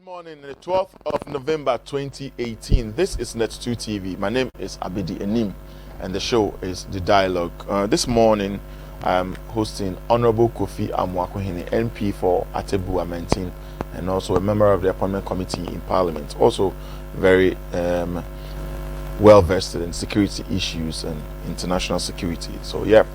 Morning, the 12th of November 2018. This is Net2 TV. My name is Abidi Enim, and the show is The Dialogue. This morning, I'm hosting Honorable Kofi Amoako-Hene, MP for Atebubu, Amantin, and also a member of the Appointment Committee in Parliament. Also, very well vested in security issues and international security. So, yeah,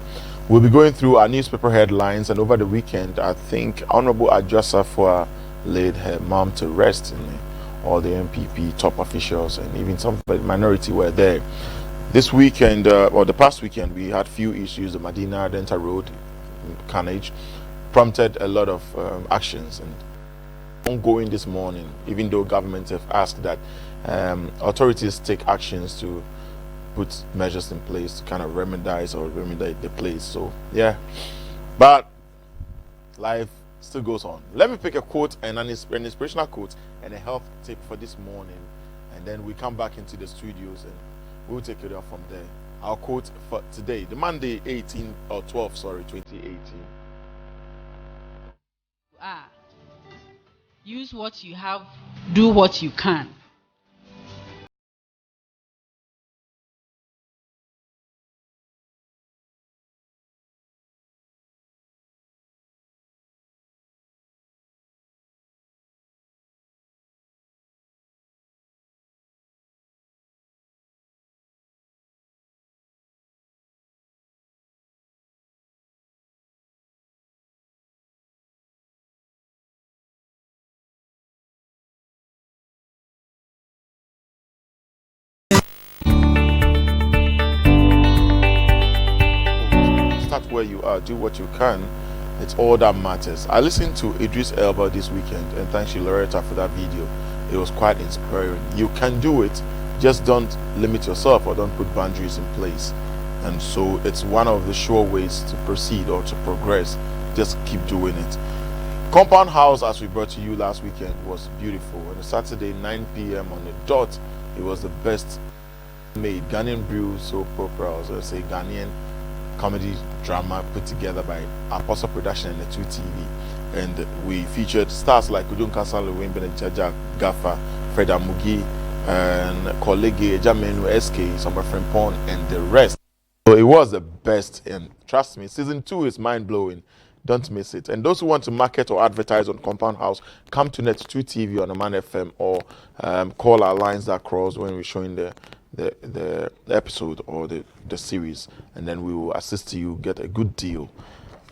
we'll be going through our newspaper headlines, and over the weekend, I think Honorable Adjasa for laid her mom to rest, and all the MPP top officials and even some minority were there. This weekend, or the past weekend, we had few issues. The Medina Denta Road carnage prompted a lot of actions, and ongoing this morning, even though government have asked that authorities take actions to put measures in place to kind of remediate the place. So yeah, but life still goes on. Let me pick a quote and an inspirational quote and a health tip for this morning, and then we come back into the studios and we'll take it off from there. Our quote for today, the Monday 2018. Use what you have, do what you can. Start where you are, do what you can. It's all that matters. I listened to Idris Elba this weekend, and thanks to Loretta for that video. It was quite inspiring. You can do it, just don't limit yourself or don't put boundaries in place. And so it's one of the sure ways to proceed or to progress. Just keep doing it. Compound House, as we brought to you last weekend, was beautiful. On a Saturday, 9 p.m. on the dot, it was the best made Ghanaian brew soap opera, or I say Ghanaian comedy drama put together by Apostle Production and Net2 TV, and we featured stars like Kudun Kasalo, Wimben Jaja Gaffa, Fred Amugi, and colleague Jamenu SK, Summer Frimpon, and the rest. So it was the best, and trust me, season 2 is mind-blowing. Don't miss it. And those who want to market or advertise on Compound House, come to Net2 TV on Aman FM, or call our lines that cross when we're showing the episode or the series, and then we will assist you get a good deal.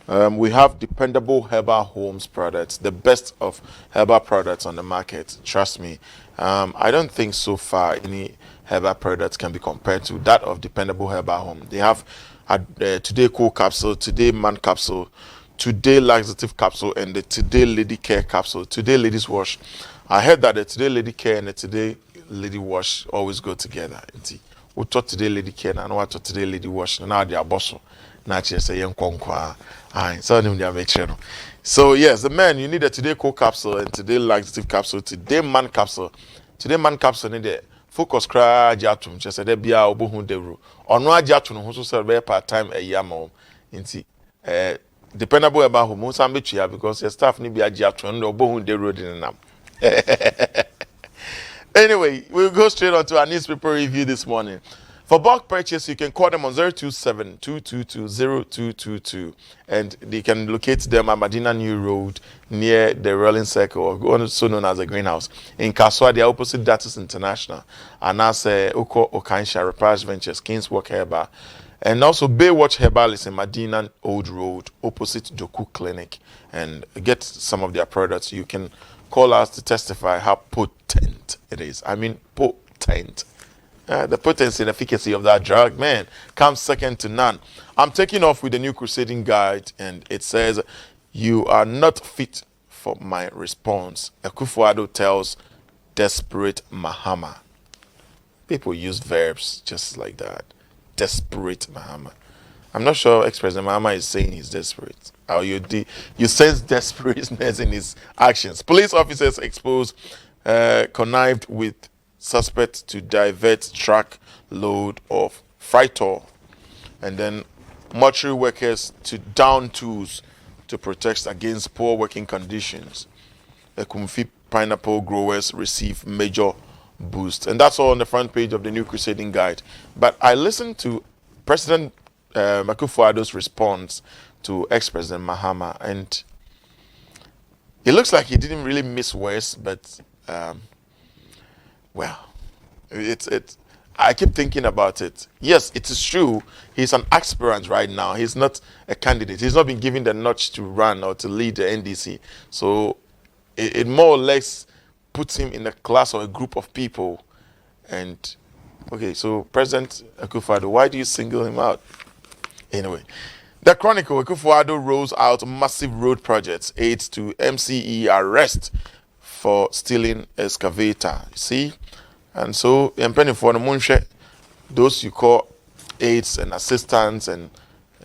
We have dependable herbal homes products, the best of herbal products on the market. Trust me, I don't think so far any herbal products can be compared to that of dependable herbal home. They have Today Cool Capsule, Today Man Capsule, Today Laxative Capsule, and the Today Lady Care Capsule, Today Ladies Wash. I heard that the Today Lady Care and the Today Lady Wash always go together. We thought Today Lady Care and what Today Lady Wash, and now they are boss. So yes, the men, you need a Today Cool Capsule and Today Laxative Capsule, Today Man Capsule. Today Man Capsule need the focus cry jatum. Just say there be a obohun devru. Ono ajatun who so serve part time a yamo. Dependable about who most ambitious because your staff need be a jatun no obohun devru in nam. Anyway, we'll go straight on to our newspaper review this morning. For bulk purchase, you can call them on 027-222-0222, and they can locate them at Medina New Road near the Rolling Circle, or also known as the Greenhouse. In Kaswa, they are opposite Datus International, and that's Oko Okansha Repairs Ventures, Kingswalk Herbal. And also Baywatch Herbal is in Medina Old Road, opposite Doku Clinic, and get some of their products. You can call us to testify how potent it is. I mean, potent. The potency and efficacy of that drug, man, comes second to none. I'm taking off with the new crusading guide, and it says, "You are not fit for my response." Akufo-Addo tells desperate Mahama. People use verbs just like that. Desperate Mahama. I'm not sure ex-President Mahama is saying he's desperate. Or you sense desperateness in his actions. Police officers exposed connived with suspect to divert truck load of freight ore, and then mortuary workers to down tools to protest against poor working conditions. A Kumfi pineapple growers receive major boost. And that's all on the front page of the New Crusading Guide. But I listened to President Akufo-Addo's response to ex-President Mahama, and it looks like he didn't really miss words, but well, it's. I keep thinking about it. Yes, it is true. He's an aspirant right now. He's not a candidate. He's not been given the notch to run or to lead the NDC. So it more or less puts him in a class or a group of people. And okay, so President Akufo-Addo, why do you single him out? Anyway, the Chronicle, Akufo-Addo rolls out massive road projects, aids to MCE arrest for stealing excavator. See? And so, those you call aides and assistants, and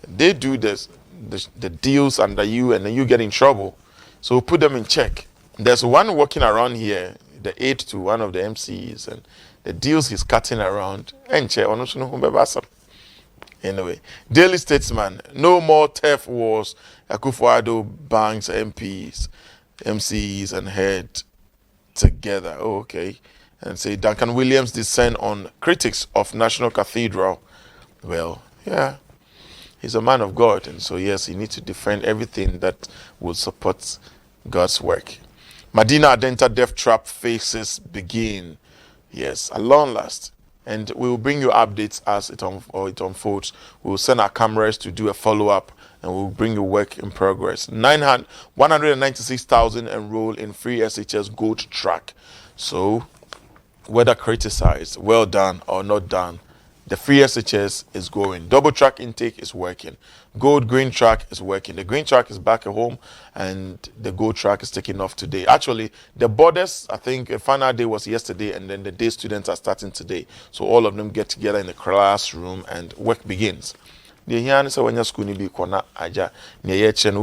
they do the deals under you, and then you get in trouble. So put them in check. There's one walking around here, the aide to one of the MCs, and the deals he's cutting around. Anyway, Daily Statesman, no more turf wars. Akufo-Addo bangs MPs, MCs, and head together. Oh, okay. And say Duncan Williams' descent on critics of National Cathedral. Well, yeah, he's a man of God, and so yes, he needs to defend everything that will support God's work. Medina Adenta death trap faces begin. Yes, at long last. And we will bring you updates as it unfolds. We will send our cameras to do a follow-up, and we'll bring you work in progress. 196,000 enrolled in free SHS Gold Track. So, whether criticized, well done or not done, the free SHS is going. Double track intake is working. Gold green track is working. The green track is back at home, and the gold track is taking off today. Actually, the borders, I think the final day was yesterday, and then the day students are starting today. So all of them get together in the classroom and work begins. The here say when your school be kona aja near and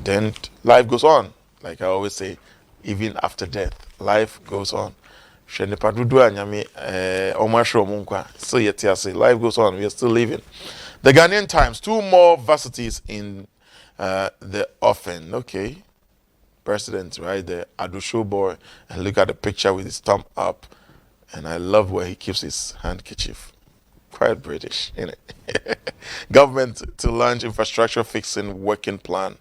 then life goes on. Like I always say, even after death, life goes on. So life goes on. We are still living. The Ghanaian Times, 2 more varsities in the offing. Okay. President, right there, Adosho boy, and look at the picture with his thumb up. And I love where he keeps his handkerchief. Quite British, isn't it? Government to launch infrastructure fixing working plan.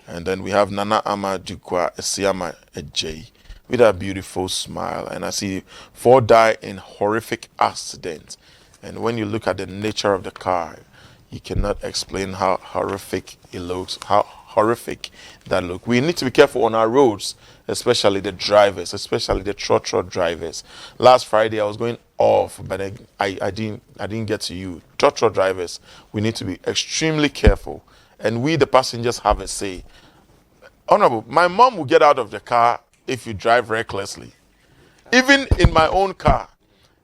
And then we have Nana Ama Dukwa Esiama Ejay with a beautiful smile. And I see 4 die in horrific accident. And when you look at the nature of the car, you cannot explain how horrific it looks, how horrific that look. We need to be careful on our roads, especially the drivers, especially the trotro drivers. Last Friday I was going off, but I didn't get to you. Trotro drivers, we need to be extremely careful. And we, the passengers, have a say. Honorable, my mom will get out of the car if you drive recklessly. Even in my own car,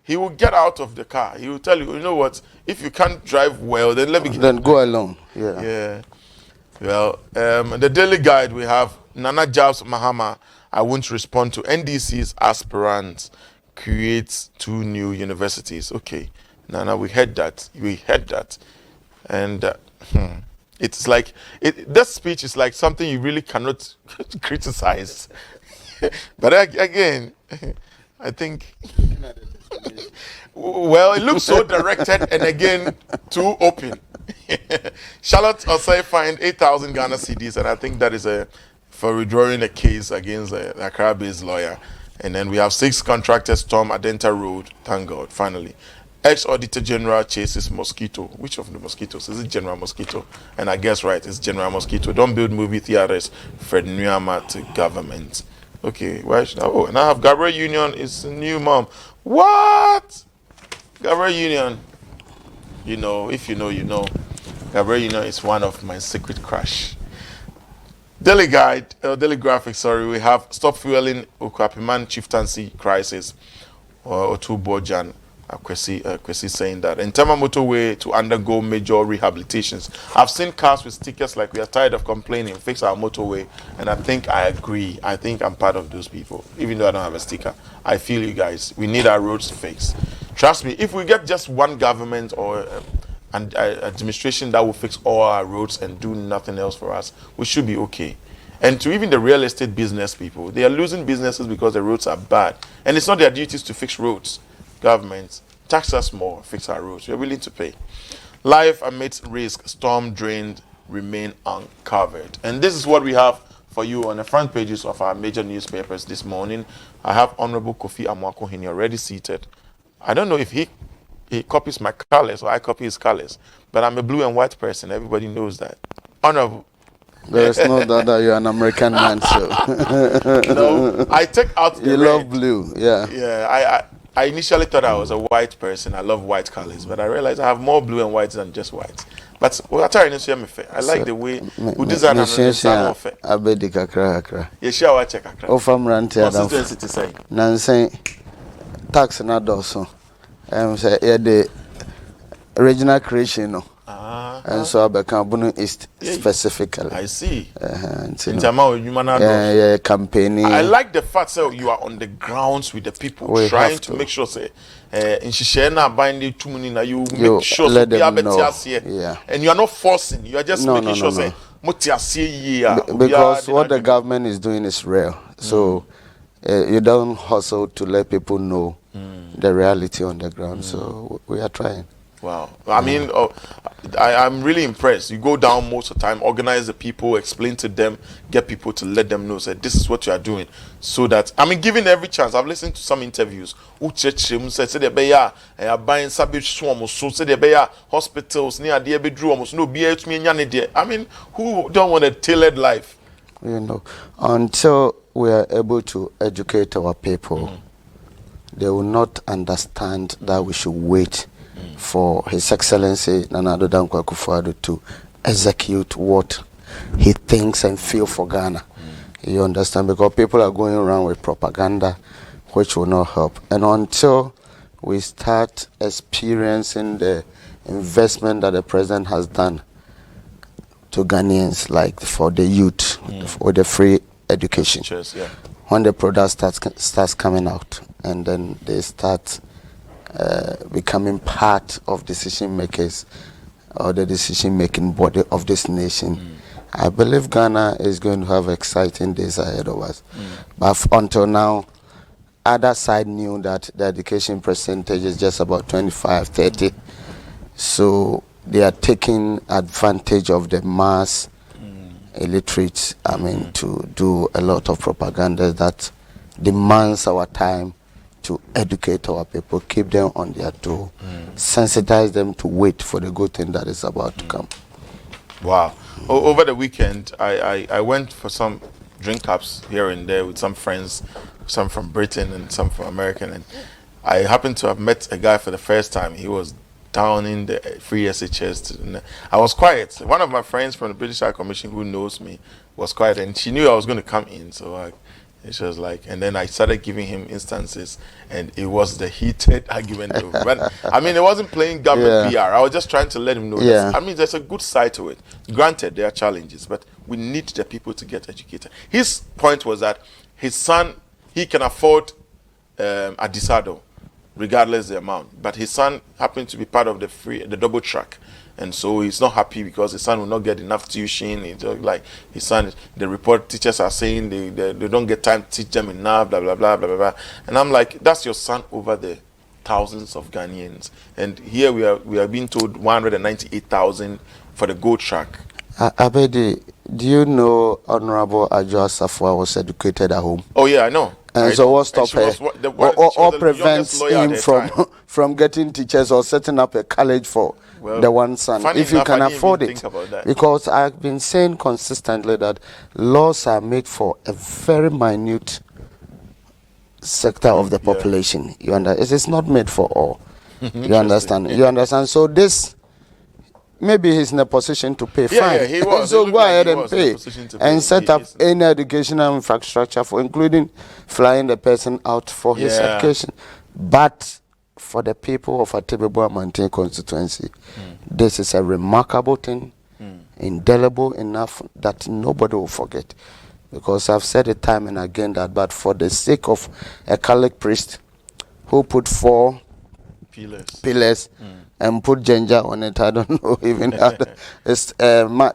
he will get out of the car. He will tell you, you know what, if you can't drive well, then let me get. Then go alone. Yeah. Yeah. Well, the daily guide we have Nana Jabs Mahama. I won't respond to NDC's aspirants. Creates 2 new universities. Okay, Nana, we heard that. And it's like that speech is like something you really cannot criticize. But again, I think. Well, it looks so directed and again too open. Charlotte Osei fined 8,000 Ghana cedis, and I think that is for withdrawing a case against the Accra-based lawyer. And then we have 6 contractors storm Adenta Road. Thank God, finally. Ex-Auditor General chases mosquito. Which of the mosquitoes? Is it General Mosquito? And I guess right, it's General Mosquito. Don't build movie theaters. Fred Nyama to government. Okay, why should I? Oh, and I have Gabriel Union is a new mom. What? Gabriel Union. You know, if you know, you know. Gabriel Union is one of my secret crush. Daily Guide, Daily Graphics, sorry, we have Stop Fueling Okwapiman Chieftaincy Crisis, or Otu Bojan Kwesi saying that. In Tema Motorway to undergo major rehabilitations. I've seen cars with stickers like we are tired of complaining, fix our motorway, and I think I agree. I think I'm part of those people, even though I don't have a sticker. I feel you guys. We need our roads fixed. Trust me, if we get just one government or an administration that will fix all our roads and do nothing else for us, we should be okay. And to even the real estate business people, they are losing businesses because the roads are bad. And it's not their duties to fix roads. Government, tax us more, fix our roads. We're willing to pay. Life amidst risk, storm drained, remain uncovered. And this is what we have for you on the front pages of our major newspapers this morning. I have Honorable Kofi Amoako-Hene already seated. I don't know if he copies my colors or I copy his colors, but I'm a blue and white person. Everybody knows that. Honorable. There is no doubt that you're an American man, so. No, I take out the You red. love blue, yeah. Yeah, I initially thought I was a white person. I love white colors, but I realized I have more blue and white than just white. But I like the way we design and understand of it. Abedi kakra. You share what check akra. O famrante adam. Constituency to say. Nansen tax na doso. Say the original creation no. And so Abekambunu East specifically. I see. Yeah, campaigning. I like the fact that you are on the grounds with the people, trying to make sure say in Shishena binding too many you make sure let them know. Yeah. And you are not forcing, you are just making sure say because what the government is doing is real. So you don't hustle to let people know the reality on the ground. So we are trying. Wow. I mean, I'm really impressed. You go down most of the time, organize the people, explain to them, get people to let them know, say, this is what you are doing. So that, I mean, given every chance, I've listened to some interviews. Say they be buying savage swamp, so say they be hospitals near the bedroom, almost no beer to me. I mean, who don't want a tailored life? You know, until we are able to educate our people, they will not understand that we should wait for His Excellency Nana Addo Dankwa Akufo-Addo to execute what he thinks and feels for Ghana. You understand? Because people are going around with propaganda which will not help. And until we start experiencing the investment that the President has done to Ghanaians, like for the youth, for the free education, when the product starts coming out and then they start becoming part of decision makers or the decision making body of this nation, I believe Ghana is going to have exciting days ahead of us. But until now, other side knew that the education percentage is just about 25-30, so they are taking advantage of the mass illiterates, to do a lot of propaganda that demands our time to educate our people, keep them on their toe, sensitize them to wait for the good thing that is about to come. Wow. Over the weekend, I went for some drink ups here and there with some friends, some from Britain and some from America, and I happened to have met a guy for the first time. He was down in the free SHS. And I was quiet. One of my friends from the British High Commission who knows me was quiet, and she knew I was going to come in, so she was like, and then I started giving him instances, and it was the heated argument. But I mean, it wasn't playing government PR. I was just trying to let him know that, I mean, there's a good side to it. Granted, there are challenges, but we need the people to get educated. His point was that his son, he can afford a disado, regardless the amount. But his son happened to be part of the double track. And so he's not happy because his son will not get enough tuition. It's like his son, the report teachers are saying they don't get time to teach them enough, blah, blah, blah, blah, blah, blah. And I'm like, that's your son over the thousands of Ghanaians. And here we are being told 198,000 for the gold track. Abedi, do you know Honorable Adjo Asafo was educated at home? Oh yeah, I know. And so what stopped her? Or prevents him from getting teachers or setting up a college for the one son, if you can afford it? Because I've been saying consistently that laws are made for a very minute sector of the population. You understand? It is not made for all. You understand? You understand? So this, maybe he's in a position to pay fine. He was. So go ahead and pay and set up any educational infrastructure for, including flying the person out for his education. But for the people of Atebubu Amantin constituency, this is a remarkable thing, indelible enough that nobody will forget. Because I've said it time and again that, but for the sake of a Catholic priest who put 4 pillars and put ginger on it, I don't know even how it's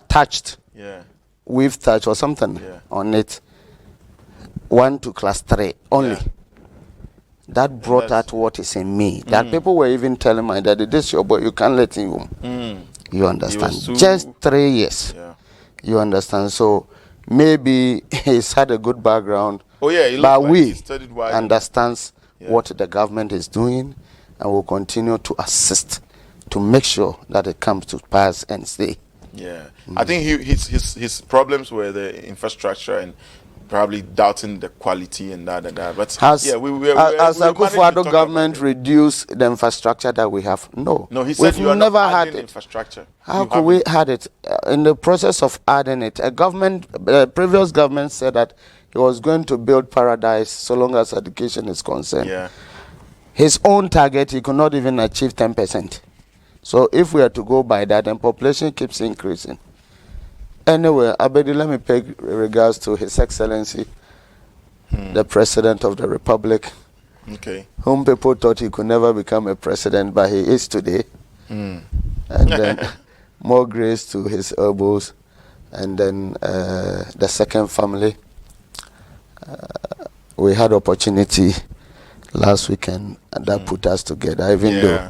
touched. we've touched or something on it. 1 to class 3 only. Yeah. That brought out what is in me. That people were even telling my daddy, this your boy, you can't let him home. You understand? Just 3 years. Yeah. You understand? So maybe he's had a good background. Oh yeah, but like we he studied widely. understands what the government is doing, and will continue to assist to make sure that it comes to pass and stay. Yeah, I think his problems were the infrastructure and probably doubting the quality and that and that. But Has Akufo-Addo government reduced the infrastructure that we have? No. No, he said we've you are never not had adding it. Infrastructure. How could we had it? In the process of adding it, previous government said that he was going to build paradise so long as education is concerned. Yeah. His own target, he could not even achieve 10%. So if we are to go by that, then population keeps increasing. Anyway, Abedi, let me pay regards to His Excellency, the President of the Republic, whom people thought he could never become a president, but he is today. And then more grace to his elbows. And then the second family, we had opportunity last weekend, and that put us together, even though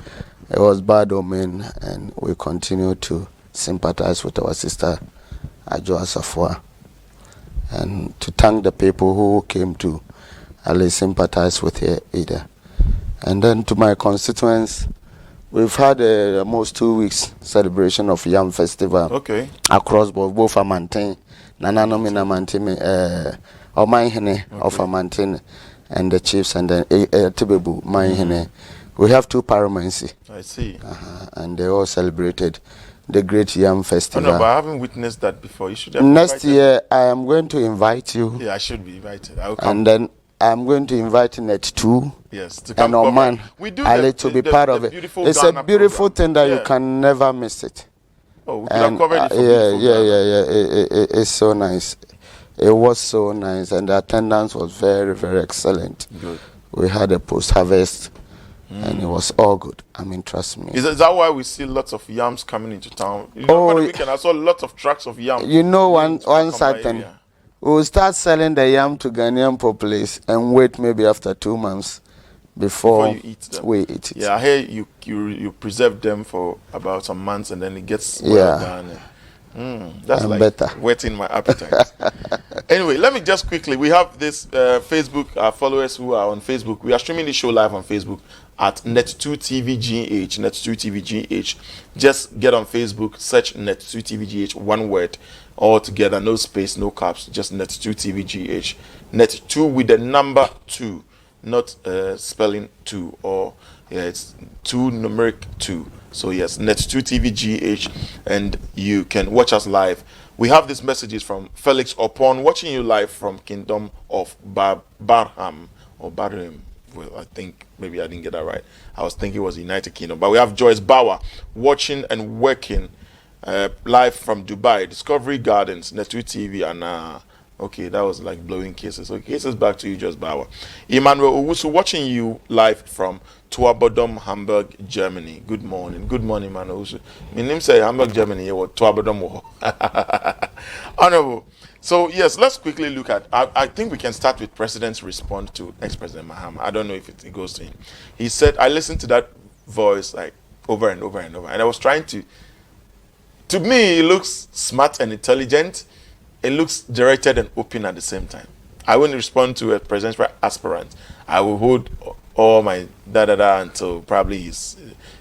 it was bad omen, and we continue to sympathize with our sister Ajo Asafua, and to thank the people who came to at least sympathize with her either. And then to my constituents, we've had almost 2 weeks celebration of Yam Festival across both Amantin, Nananom in Amantin, Omari Wadie of Amantin, and the chiefs, and then Atebubu, Omari Wadie. We have 2 paramountcy. I see. And they all celebrated the great Yam Festival. Oh, no, but I haven't witnessed that before. You should have Next year, I am going to invite you. Yeah, I should be invited. I will come. And then I'm going to invite Net 2. Yes, to come. And Oman, we do to be part of it. It's a beautiful thing that you can never miss it. Oh, we could have covered it. It's so nice. It was so nice, and the attendance was very, very excellent. Good. We had a post-harvest, and it was all good. I mean, trust me. Is that why we see lots of yams coming into town? You know, for the weekend, I saw lots of trucks of yams. You know, one certain, we will start selling the yam to Ghanaian populace and wait maybe after 2 months before you eat them. We eat it. Yeah, I hear you preserve them for about some months and then it gets well done. That's like better. Whetting my appetite. Anyway, let me just quickly, we have this Facebook followers who are on Facebook. We are streaming the show live on Facebook at Net2TVGH, Net2TVGH. Just get on Facebook, search Net2TVGH, one word, all together, no space, no caps, just Net2TVGH. Net2 with the number 2, not spelling 2, or it's 2 numeric 2. So yes, Net2TVGH, and you can watch us live. We have these messages from Felix Opon, watching you live from Kingdom of Barham, or Barham. Well, I think maybe I didn't get that right. I was thinking it was United Kingdom. But we have Joyce Bauer watching and working live from Dubai, Discovery Gardens, Net2 TV, and okay, that was like blowing kisses. So kisses back to you, Joyce Bauer. Emmanuel Owusu watching you live from Tuabodom, Hamburg, Germany. Good morning, Emmanuel Owusu. My name say Hamburg, Germany. Or Tuabodom. Honorable. So yes, let's quickly look at. I think we can start with President's response to ex-President Mahama. I don't know if it goes to him. He said, I listened to that voice like over and over and over, and I was trying to. To me, it looks smart and intelligent. It looks directed and open at the same time. I wouldn't respond to a presidential aspirant. I will hold all my until probably he's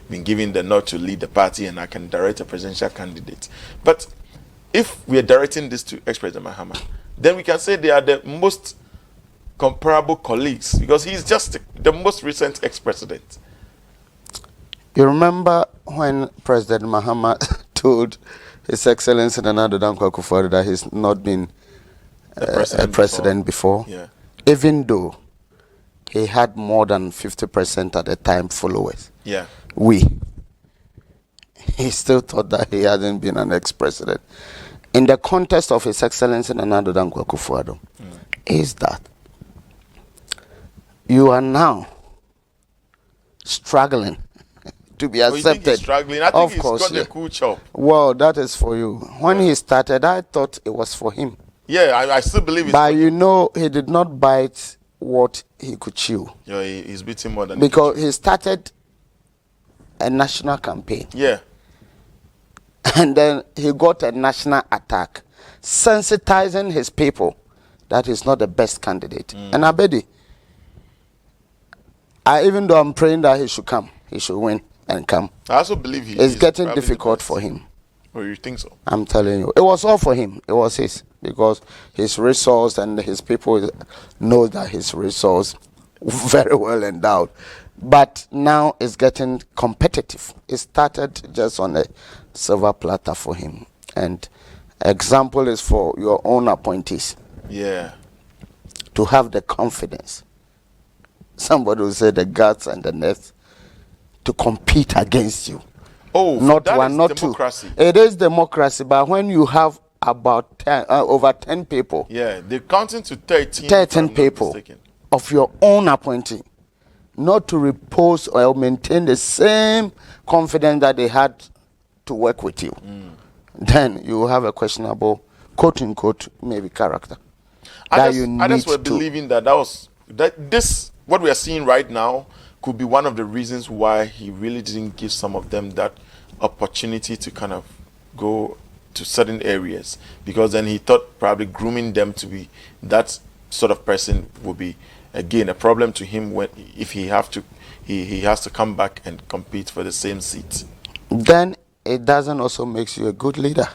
been given the nod to lead the party, and I can direct a presidential candidate. But if we are directing this to ex-President Mahama, then we can say they are the most comparable colleagues, because he's just the most recent ex-president. You remember when President Mahama told His Excellency Nana Dankwa Akufo-Addo that he's not been a president before? Yeah. Even though he had more than 50% at the time followers. Yeah. He still thought that he hadn't been an ex-president. In the context of His Excellency Nana Dankwa Akufo-Addo, is that you are now struggling to be Oh, you think he's accepted. struggling? I think Of he's course, got yeah. the cool chop. Well, that is for you. When he started, I thought it was for him. Yeah, I still believe it's But for you him. know, he did not bite what he could chew. Yeah, he's beating more than Because he started a national campaign. Yeah. And then he got a national attack, sensitizing his people that he's not the best candidate. And Abedi, even though I'm praying that he should come, he should win and come. I also believe It's getting probably the difficult best. for him. Oh, you think so? I'm telling you. It was all for him. It was his. Because his resource and his people know that his resource very well endowed. But now it's getting competitive. It started just on a silver platter for him. And example is for your own appointees Yeah. to have the confidence. Somebody will say the guts and the nerve to compete against you. Oh, Not that one, is not democracy. two. It is democracy, but when you have about 10, over 10 people, Yeah, they're counting to 13. 13 if I'm not people mistaken. of your own appointee, not to repose or maintain the same confidence that they had to work with you, then you will have a questionable, quote unquote, maybe character. Others were believing that what we are seeing right now could be one of the reasons why he really didn't give some of them that opportunity to kind of go to certain areas, because then he thought probably grooming them to be that sort of person would be again a problem to him if he has to come back and compete for the same seat Then it doesn't also make you a good leader.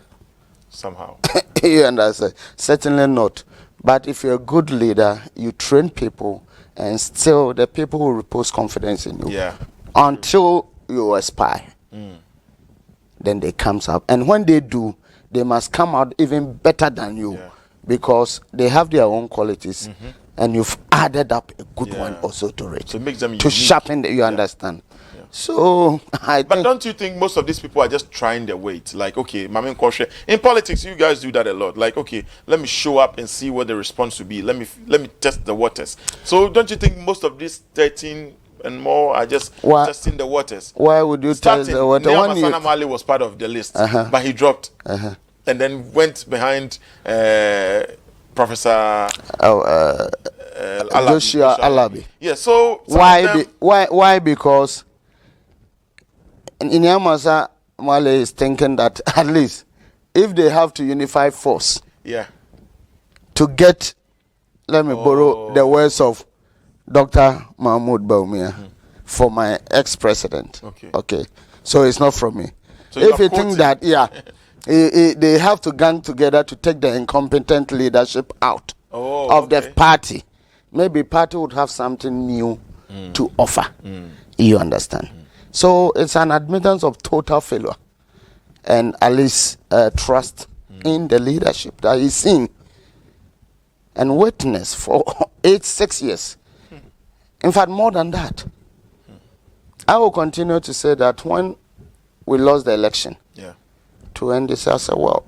somehow. You understand? Certainly not. But if you're a good leader, you train people, and still the people will repose confidence in you. Yeah. Until you aspire. Then they comes up. And when they do, they must come out even better than you. Yeah. Because they have their own qualities. And you've added up a good Yeah. one also to it. So it makes them to unique. sharpen you understand. Yeah. So I But think don't you think most of these people are just trying their weight? Like, okay, Mamin Koshe. In politics, you guys do that a lot. Like, okay, let me show up and see what the response will be. Let me test the waters. So don't you think most of these 13 and more are just testing the waters? why would you tell the water? Nia When you- Masana Mali was part of the list, but he dropped and then went behind Professor Joshua Alabi. Yeah, so some of them- Why? Because Inyamasa Male is thinking that at least if they have to unify force yeah. to get, let me borrow the words of Dr. Mahmoud Baumia for my ex-president. Okay. So it's not from me. So you If are you think quoting. that, they have to gang together to take the incompetent leadership out of the party, maybe party would have something new to offer. You understand? So it's an admittance of total failure and at least trust in the leadership that he's seen and witnessed for 6 years. In fact, more than that. I will continue to say that when we lost the election, to end this, I said, well,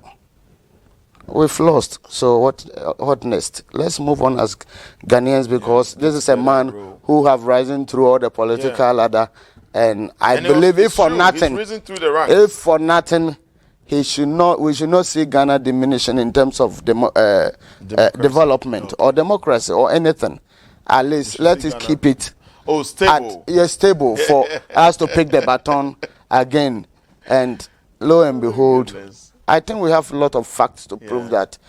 we've lost. So what next? Let's move on as Ghanaians, because this is a man who have risen through all the political ladder, and I believe if for nothing, we should not see Ghana diminishing in terms of development or democracy or anything. At least let us keep it stable. Stable for us to pick the baton again. And lo and behold, I think we have a lot of facts to prove that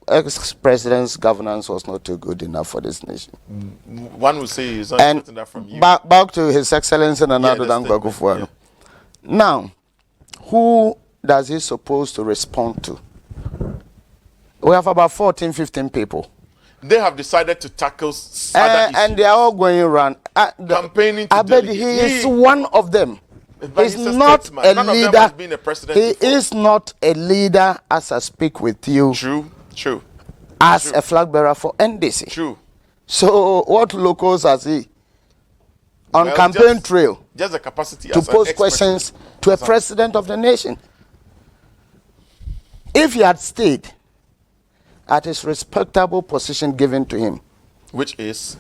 ex-president's governance was not too good enough for this nation. One would say he's not expecting that from you. Back to His Excellency Nana Akufo-Addo. Now, who does he supposed to respond to? We have about 14, 15 people. They have decided to tackle other issues. And they are all going around. Campaigning to I bet he is one of them. He's not a leader. He is not a leader as I speak with you. True. As a flag bearer for NDC. True. So what locals has he on campaign trail? Just the capacity to pose questions to a president of the nation. If he had stayed at his respectable position given to him, Which is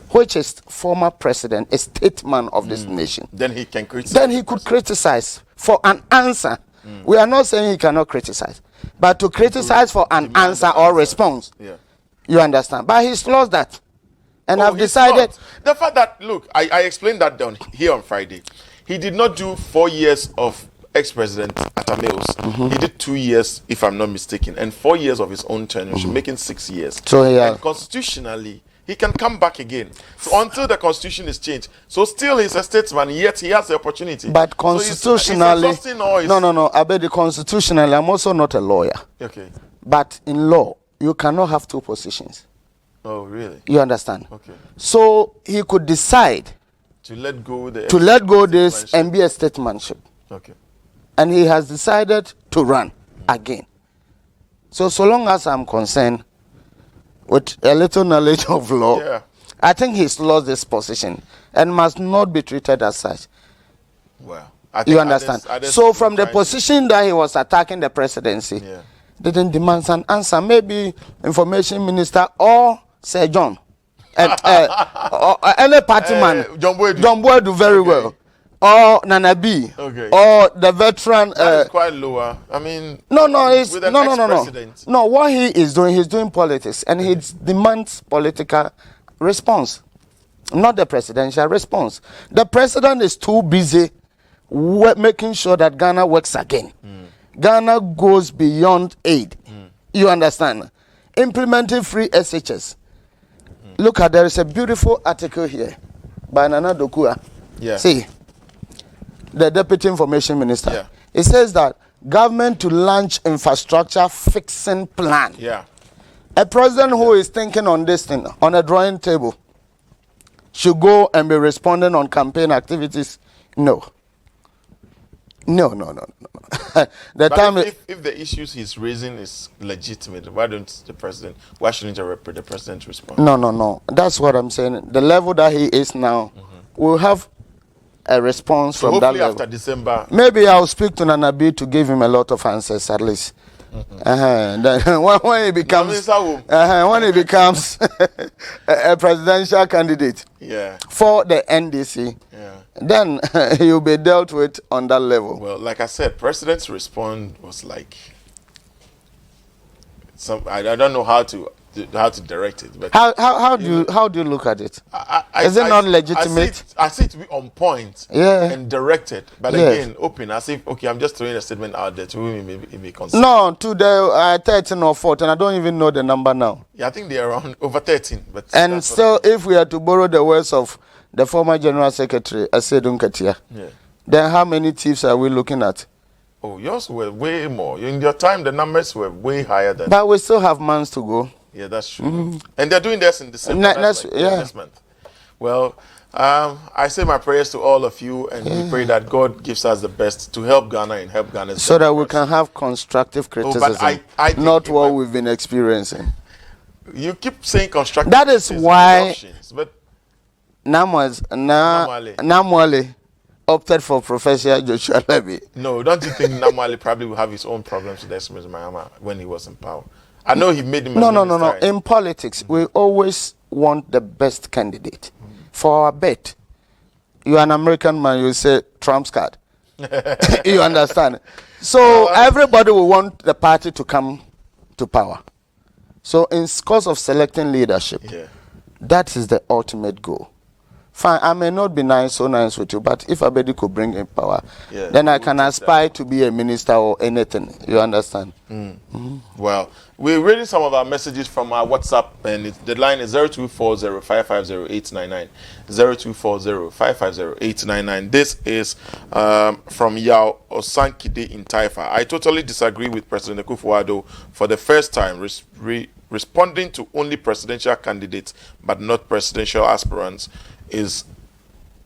former president, a statesman of this nation. then he can criticize. Then he could criticize for an answer. We are not saying he cannot criticize, but to criticize for an answer or response. Yeah. You understand? But he's lost that. And I've he's decided. not. The fact that, look, I explained that down here on Friday. He did not do 4 years of ex-president Atameos. He did 2 years, if I'm not mistaken, and 4 years of his own tenure, making 6 years. So and constitutionally, he can come back again. So until the constitution is changed. So still he's a statesman, yet he has the opportunity. But constitutionally, no. I bet the constitutionally, I'm also not a lawyer. Okay. But in law, you cannot have two positions. Oh, really? You understand? Okay. So he could decide to let go this and be a statesmanship. Okay. And he has decided to run again. So long as I'm concerned, with a little knowledge of law, I think he's lost this position and must not be treated as such. Well, you understand? So from the position that he was attacking the presidency, didn't demand an answer. Maybe information minister or Sir John, or any party man, John Boy do very well. Or Nana B, or the veteran. That is quite lower. I mean, no. What he is doing, he's doing politics, and he demands political response, not the presidential response. The president is too busy making sure that Ghana works again. Ghana goes beyond aid. You understand? Implementing free SHS. Look at, there is a beautiful article here by Nana Dokua. See. The Deputy Information Minister. It says that government to launch infrastructure fixing plan. A president who is thinking on this thing, on a drawing table, should go and be responding on campaign activities. No. The but time if the issues he's raising is legitimate, why shouldn't the president respond? No. That's what I'm saying. The level that he is now, will have a response from that level. After December, maybe I'll speak to Nana B to give him a lot of answers at least. Then when he becomes a presidential candidate for the NDC, then he'll be dealt with on that level. Well, like I said, president's response was like I don't know how to direct it, but how do you look at it? Is it not legitimate? I see it to be on point, and directed, but again open, as if I'm just throwing a statement out there to whom it may concern. No, to the 13 or 14, I don't even know the number now. I think they're around over 13. But and still, if we are to borrow the words of the former General Secretary Asedun Katia, then how many thieves are we looking at? Oh, yours were way more. In your time, the numbers were way higher than. But we still have months to go. Yeah, that's true. And they're doing this in December. Next month. Well, I say my prayers to all of you, and we pray that God gives us the best to help Ghana and help Ghana. So that we can have constructive criticism, I not what we've been experiencing. You keep saying constructive. That is why Namwale opted for Professor Joshua Levy. No, don't you think Namwale probably will have his own problems with Esmes Mahama when he was in power? I know he made him. No. In politics, we always want the best candidate. For our bet, you are an American man, you say Trump's card. You understand? So everybody will want the party to come to power. So in course of selecting leadership, that is the ultimate goal. Fine, I may not be so nice with you, but if Abedi could bring in power, then I can aspire to be a minister or anything. You understand? Well, we're reading some of our messages from our WhatsApp, and the line is 0240-550-899. 0240-550-899. This is from Yao Osankide in Taifa. I totally disagree with President Akufo Addo for the first time responding to only presidential candidates but not presidential aspirants is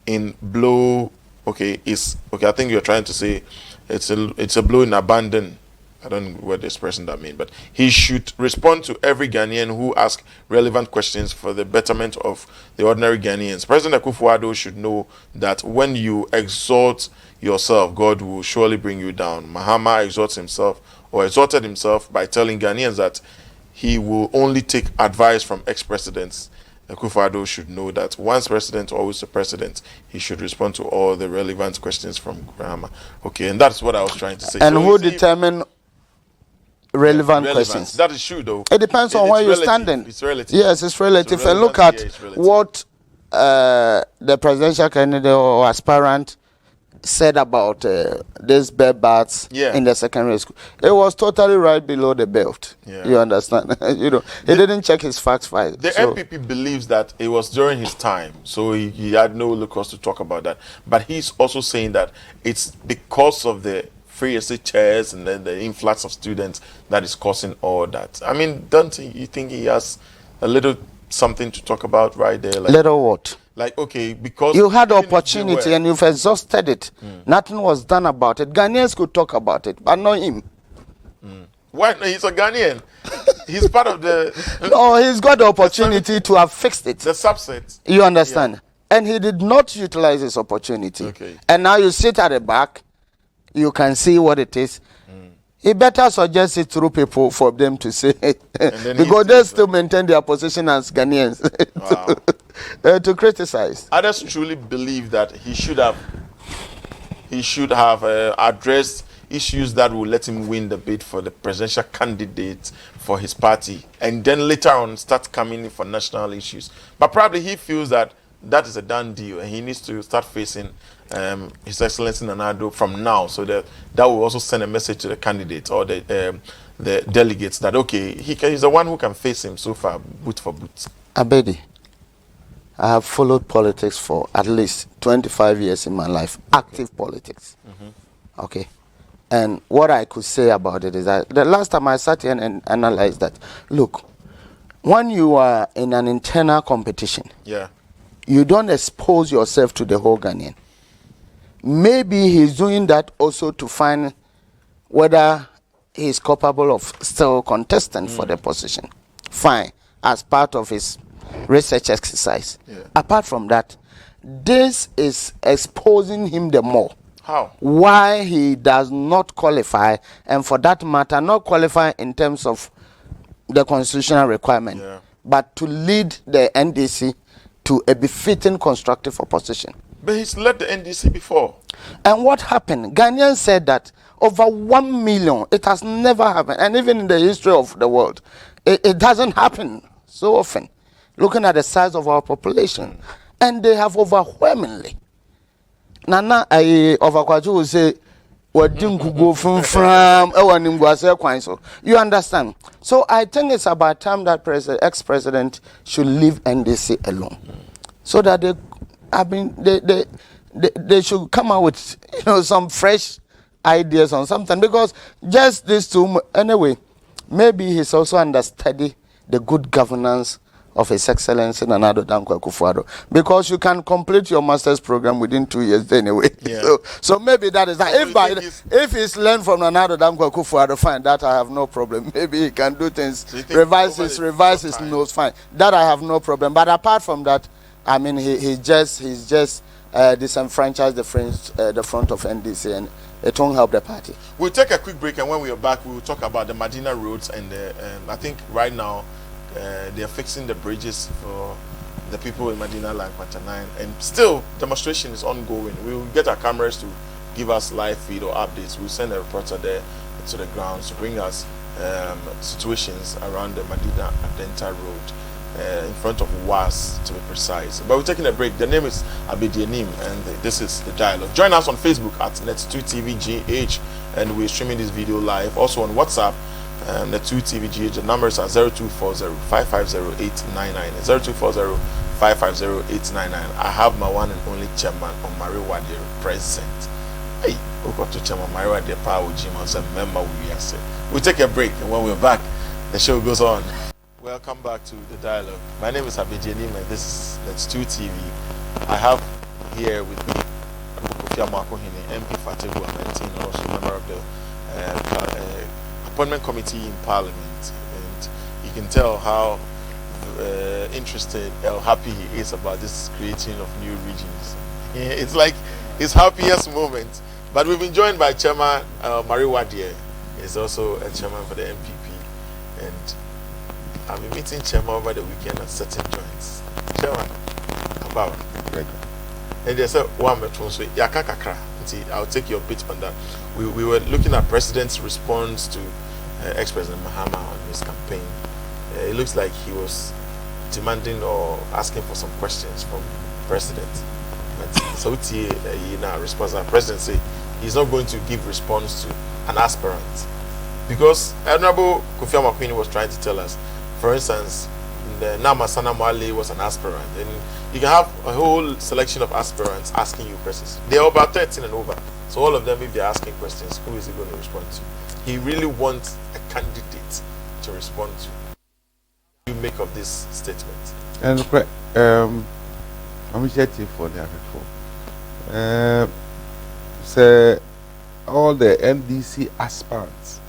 in blow. I think you're trying to say it's a blow in abandon. I don't know what this person that means, but he should respond to every Ghanaian who asks relevant questions for the betterment of the ordinary Ghanaians. President Akufo Addo should know that when you exalt yourself, God will surely bring you down. Mahama exalted himself by telling Ghanaians that he will only take advice from ex-presidents Akufo-Addo should know that once president, always the president. He should respond to all the relevant questions from grammar. Okay, and that's what I was trying to say. And so who determine relevant questions? That is true, though. It depends on where you're standing. It's relative. Yes, it's relative. So and look at relative. what the presidential candidate or aspirant said about this bed baths in the secondary school. It was totally right below the belt. Yeah. You understand? You know, he didn't check his facts file. The MPP believes that it was during his time, so he had no locus to talk about that. But he's also saying that it's because of the free estate chairs and then the influx of students that is causing all that. I mean, don't you think he has a little something to talk about right there? Like, little what? Like, okay, because you had opportunity and you've exhausted it. Nothing was done about it. Ghanaians could talk about it, but not him. Why? He's a Ghanaian. He's part of the... No, he's got the opportunity to have fixed it. The subset. You understand? Yeah. And he did not utilize his opportunity. Okay. And now you sit at the back, you can see what it is. He better suggest it through people for them to say it. Because they still maintain their position as Ghanaians to criticize. Others truly believe that he should have addressed issues that will let him win the bid for the presidential candidate for his party, and then later on start coming in for national issues. But probably he feels that that is a done deal, and he needs to start facing His Excellency Nana Addo from now, so that will also send a message to the candidates or the delegates that okay, he's the one who can face him so far, boot for boot. Abedi, I have followed politics for at least 25 years in my life, active politics. Okay. And what I could say about it is that the last time I sat here and analyzed that, look, when you are in an internal competition, you don't expose yourself to the whole Ghanaian. Maybe he's doing that also to find whether he's capable of still contesting for the position. Fine, as part of his research exercise. Apart from that, this is exposing him the more. How? Why he does not qualify, and for that matter, not qualify in terms of the constitutional requirement, but to lead the NDC to a befitting constructive opposition. But he's led the NDC before. And what happened? Ghanaians said that over 1 million, it has never happened. And even in the history of the world, it doesn't happen so often. Looking at the size of our population. And they have overwhelmingly. Nana, Overkwaju will say, you understand? So I think it's about time that ex-president should leave NDC alone. So that they should come out with some fresh ideas on something, because just these two anyway, maybe he's also understudy the good governance of His Excellency Nana Addo Dankwa Akufo-Addo, because you can complete your master's program within 2 years anyway. So maybe that is that. If he's learned from Nana Addo Dankwa Akufo-Addo, fine, that I have no problem. Maybe he can do things, revise his notes, fine, that I have no problem. But apart from that, I mean, he's just disenfranchised the front of NDC, and it won't help the party. We'll take a quick break, and when we are back, we'll talk about the Medina roads, and I think right now they are fixing the bridges for the people in Medina Line 9, and still demonstration is ongoing. We will get our cameras to give us live feed or updates. We'll send a reporter there to the grounds to bring us situations around the Medina Adenta Road. In front of WAS, to be precise. But we're taking a break. The name is Abedi Anim, and this is The Dialogue. Join us on Facebook at Net2TVGH, and we're streaming this video live. Also on WhatsApp, Net2TVGH. The numbers are 0240-550-899. 0240-550-899. I have my one and only chairman, Omari Wadie, present. Hey, we got to chairman Omari Wadie, Power Jim, as a member. We'll take a break, and when we're back, the show goes on. Welcome back to The Dialogue. My name is Abedi Anim, and this is Net2 TV. I have here with me Kofi Amoako-Hene, MP for Atebubu, Amantin, also member of the appointment committee in Parliament. And you can tell how interested or happy he is about this creating of new regions. It's like his happiest moment. But we've been joined by Chairman Omari Wadie. He's also a chairman for the MPP. And I've been meeting Chairman over the weekend at certain joints. Chairman, about. And they said, one metron, so Yakakakra. I'll take your bit on that. We were looking at President's response to ex-President Mahama on his campaign. It looks like he was demanding or asking for some questions from President. But so now response, President say he's not going to give response to an aspirant because Honorable Kofi Amoako-Hene was trying to tell us, for instance, Namasana Mwale was an aspirant, and you can have a whole selection of aspirants asking you questions. They're about 13 and over, so all of them, if they're asking questions, who is he going to respond to? He really wants a candidate to respond to. What do you make of this statement? And I'm chatting for the say all the NDC aspirants.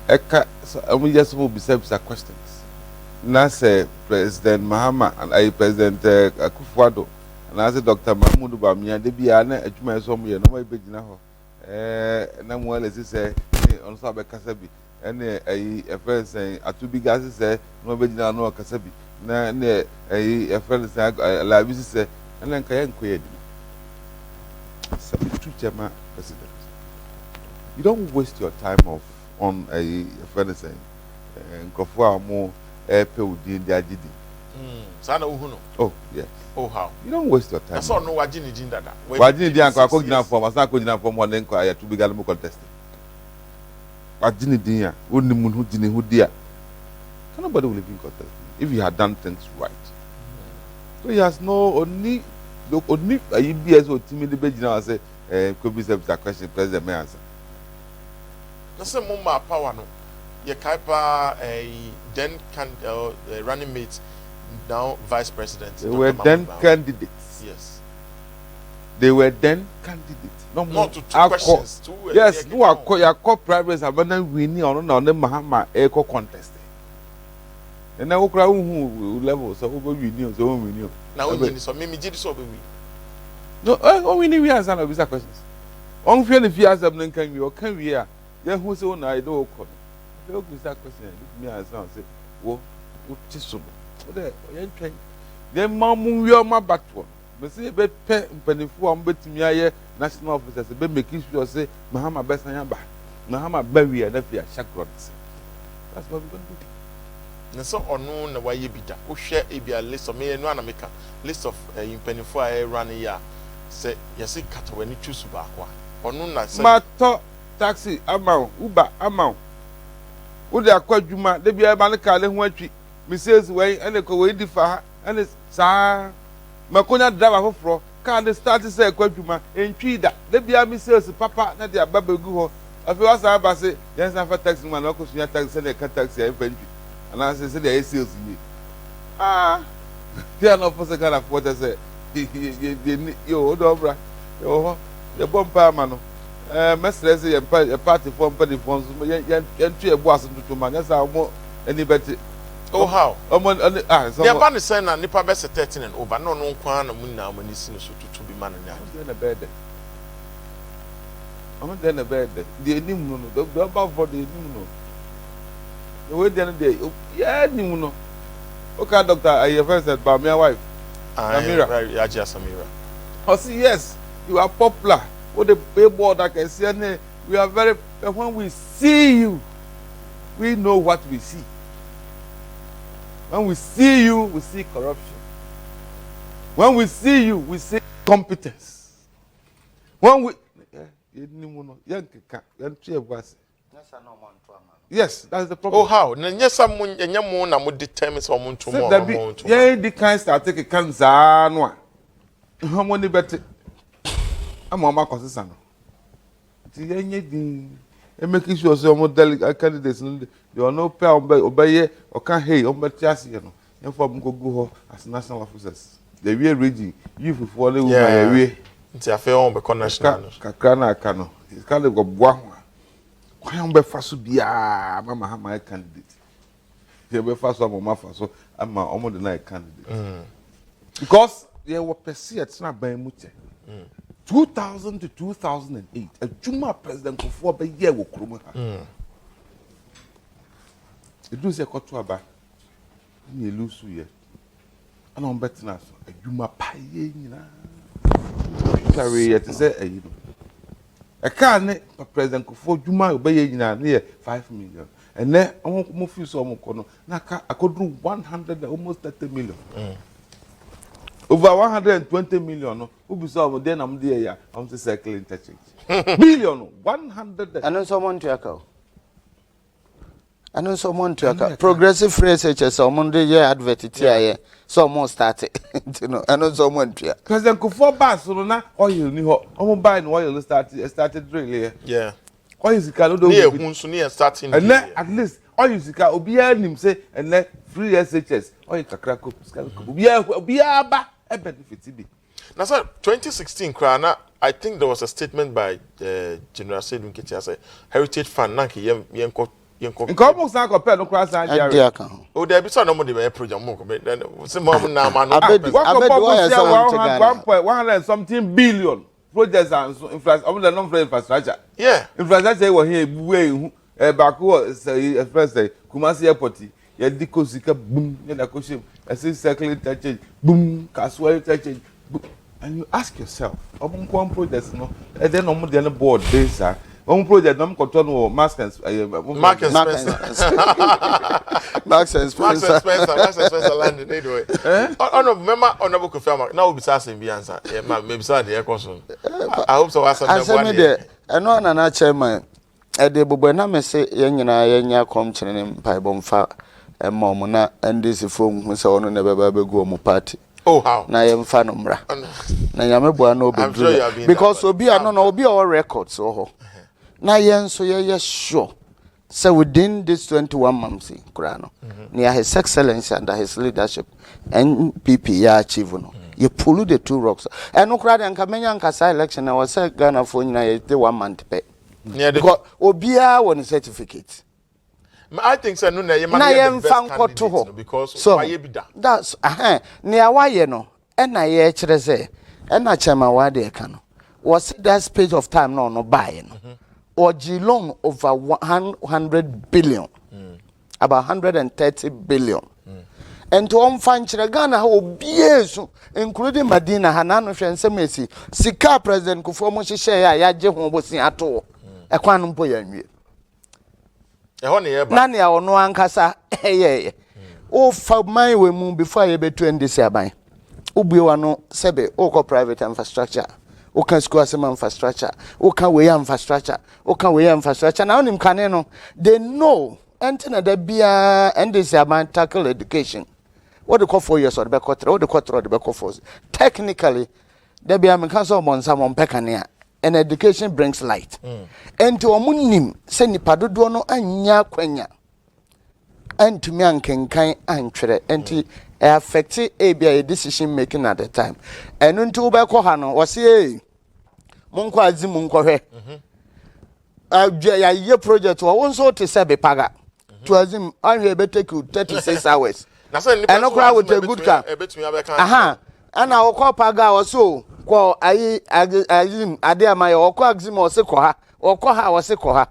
I'm just will be some questions. Now say President Mahama and President Akufo-Addo and I say Dr. Mahmoud Bamia they be an ejuma some year no way be na ho na mo le say on so be kasa bi a friend say atubi gas say no be na no kasa bi na a friend say la bi say na nka yan ko yedi two chairman president. You don't waste your time on a friend saying Kofi Amoako Oh, yes. Oh, how? You don't waste your time. I saw no Wajini Jindada. Wajini Dianko, I could not form, I could not form one inquiry to be Galamo contested. Wajini Dia, only Moon who didn't who dear. Nobody will live in contest if you had done things right. So he has no only a EBS or timid debate now say, could be a question, President may answer. That's a mumma power no. Ye kaipa then running mate now vice president. They were then candidates. Yes. They were then candidates. Not to two questions. Yes, no are private abandon winning on the Mahama eco contest. And now who level so we knew so we knew. Now we so me did so be. No, we knew we answer no visa questions. On feel if you ask them can we or can we yeah who say I don't come. Look at that question. Me and son say, "What is so? What the? You train? Then mamu we are my battle. Me say be pay mpanifu am betimi aye national officers be making sure say Mahama best anya ba. Mahama ba we na fi shakrot. That's what we going to do." Na so onu na waye bida. Wo hwe e bia list of me enu anameka list of mpanifu aye run here. Say yesi katawani choose ba kwa. Onu na say mato taxi amount Uber amount. Udi akwadwuma de bia ba ne kale ho atwi mrs wey ene ko wey di fa ene sa makonya driver foforo car de start say akwadwuma entwi da de bia mrs papa na de ababegu ho afi wasa ba se yen san fa taxi man ko sunya taxi na ka taxi e fa ntwi ana se de sales yi dia no for se kana for say yo dobra yo de bomba mano mesreze ye party form party forms ye tu e boas ntutu ma nyasa mo any better. Oh how so the ban is saying na nipa be 13 and over no nkwan na mun na amani sino so tutu bi man na na bed I'm there na bed the enim no the about for the enim no the way the day yeah enim no okay doctor I first said by my wife Samira Samira oh see yes you are popular. What the paper that can say, we are very. When we see you, we know what we see. When we see you, we see corruption. When we see you, we see competence. When we, yes, that's the problem. Oh how? Yes, someone na mo determine someone to more. Yeah, the kind start take a cancer no. How many better? I'm on my consistent. Making sure some model candidates they are no pay obey or can't hey on Batias, you know. And for go as national officers. The way ready, you for follow my way. It's a fair on the national. Kakana Kano. It's kind of go bois. Why am I fast to be a Mama my candidate? They were fast on my so I'm my almost night candidate. Because they were perceived it's not by much. 2000 to 2008, a Juma president for a year with Kruma. It was a cotuaba. You lose you. and on betting us. You ma pay, carry it to say, you know. A car, President Kofi Juma obey near 5 million. And then I won't move you so much. I could do 100 almost 30 million. Over 120 million. Who be so then I'm there. I'm the cycle interchange. Billion 100. I know someone to echo. I know someone to echo. Progressive research someone the year advert here. Someone started. You know, I know someone to President Kofi Barcelona oil ni ho. I'm buying oil started really. Yeah. Oil is called near starting. And then at least oil is called Obia him say and then free SHS. Oil kakrako. Obia ba e benefit be. Now, sir, 2016, Krana, I think there was a statement by General Sedun Ketia say Heritage Fund, Nanki, Yenko. In almost not compared to cross Nigeria. Oh, there be some no money project more. Then some more now, man. I bet 100-something billion projects and infrastructure. Yeah, infrastructure was here way Baku say first day Kumasi Airport. You diko sika boom, you na koshim. I say circle interchange boom, Kaswa interchange. And you ask yourself, one project, no, and then on the board days are. One project, I'm controlling Marks and Spencer. Marks and Spencer landed anyway. Oh no, remember honorable Kofi Amoako. Now we be asking the answer. Yeah, maybe start the question. I hope so. Answer me there. I know an chairman. Atebubu na me say yenya come chene mpa bomfa mom na ndisi phone hu say ono na baba be go mo party. Oh how? Na yemfa no mra. Na nyame boa na obedru. Because obi ano na obi all records so ho. Na yen so ye sure. So within this 21 months, Kurano, near His Excellency under his leadership, NPP ya achieve no. You pull the two rocks. And no crowd and Kamenya Kasa election, I was said Ghana for the 1 month pay. Because Obia won certificate. I think so. No, you because so that's near why no. And I hear say, and I chama Wadie Kano. Was that space of time no buying? Or Geelong over 100 billion, about 130 billion. And to find Ghana, including Medina, Hanano, and Semesi, Sika President Kufomo share Yaje Hobosi at all. A quantum poem. Nani or no ankasa, oh, for my way moon before I be to end this year by Ubiwano, Sebe, Oko private infrastructure. Okan school some infrastructure, Okan way infrastructure, Okan way infrastructure. Now nim kaneno, they know enter the bia and this about tackle education. What the call 4 years or the back what the quarter or the back of technically, there be a council on someone pekania, and education brings light. And to a munim, send the padudono and nya quenya. And to me and kind and trade and affected a decision making at the time. And until Bakohano was a Monko Azimunko. Your project was also to Sabe Paga. To Azim, I will take you 36 hours. And no crowd with a good car. Aha, and our call Paga or so. Call I Adia my or Coaxim or Sekoha or Koha or Sekoha.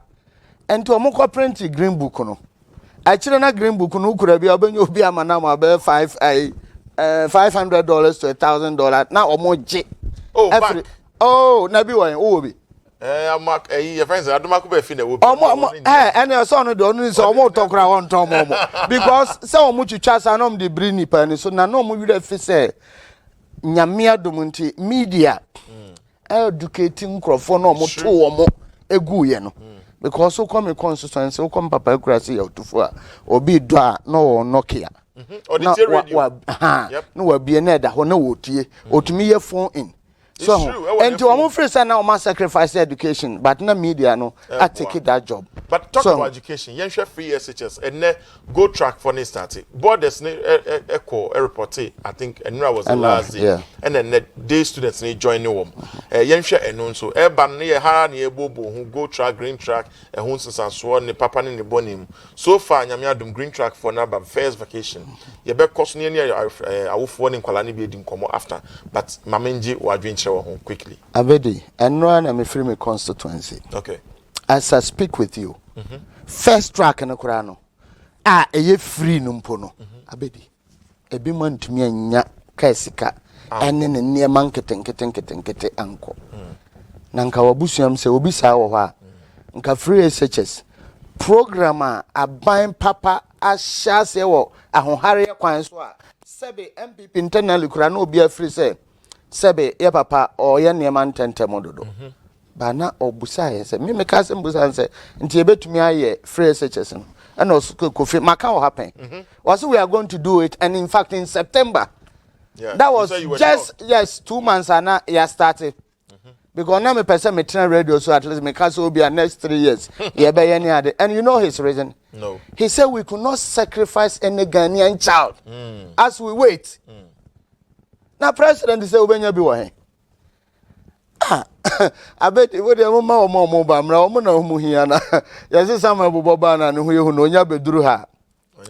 And to a Moko printy green book. I children green book no could be open you be a manama $500 to $1,000 now or more J. Oh, Nabi one Obi. Your friends, I don't be fin and your son don't so more talk around Tom because so much you chance and the brini penny so na no more say Nyamia Dumunti media educating crofon or more 2 or more egu yeno. Because so come a constituency, so come Papa Crassi out to four, or be dwa no Nokia. Or the radio. No, be an edda, or no wood, or to me a phone in. So, and to our first and now must sacrifice education, but no media, no, I take it that job. But talk about education, you share free SHS and then go track for this starting. Borders echo a report, I think, and that was the last day. And then the day students need join the home. Yen share and so urban near Harani Bobo who go track green track and Hunsus and Swan the Papa in the Bonim. So far, Yamiadum green track for now, but first vacation. You bet cost near I will phone in Kalani building come after, but Mamenji or adventure home quickly. Abedi, and run a free me constituency. Okay. As I speak with you, first track in the Kurano. A ye free numpono. Abedi. ebi man ntumi anya kasika ene ne nneema nkete anko na nka wabusuam se obi saa wo ha nka free SHS program a aban papa ahya se wo ahohare kwan so a sebe MPP internally kura na obi afiri se sebe ye papa o ye nneema ntentem dodo ba na obusa ye se me ka se mbusa se nti ebetumi aye free SHS no and also Kofi Amoako-Hene happen. Also, we are going to do it, and in fact, in September, that was just 2 months and now it started. Because now me person me train radio, so at least me can so be a next 3 years. And you know his reason. No. He said we could not sacrifice any Ghanaian child as we wait. Now, President said when you be one. I bet it would have more bamra, no muhiana. Yes, some of Bobana who know Yabedru her.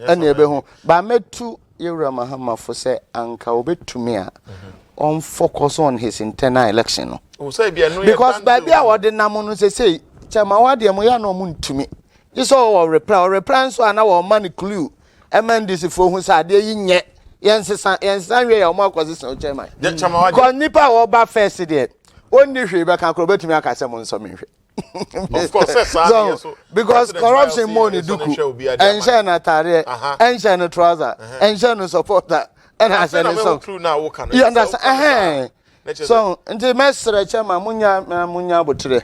And Yabehon. But I met 2 year Mahama for say, Uncle bit to me on focus on his internal election. Because by the hour, the Namun say, Chamawadi Moyano moon to me. You saw reply, so an hour money clue. A man this for who said, yet. Yes, and we are more position, Chairman. Because Nipa or Baffest did. Only Rebecca can me a some of course, so because corruption money do and share na tare and share na trouser and share na supporter and I said so you understand so the mestre chama munya botre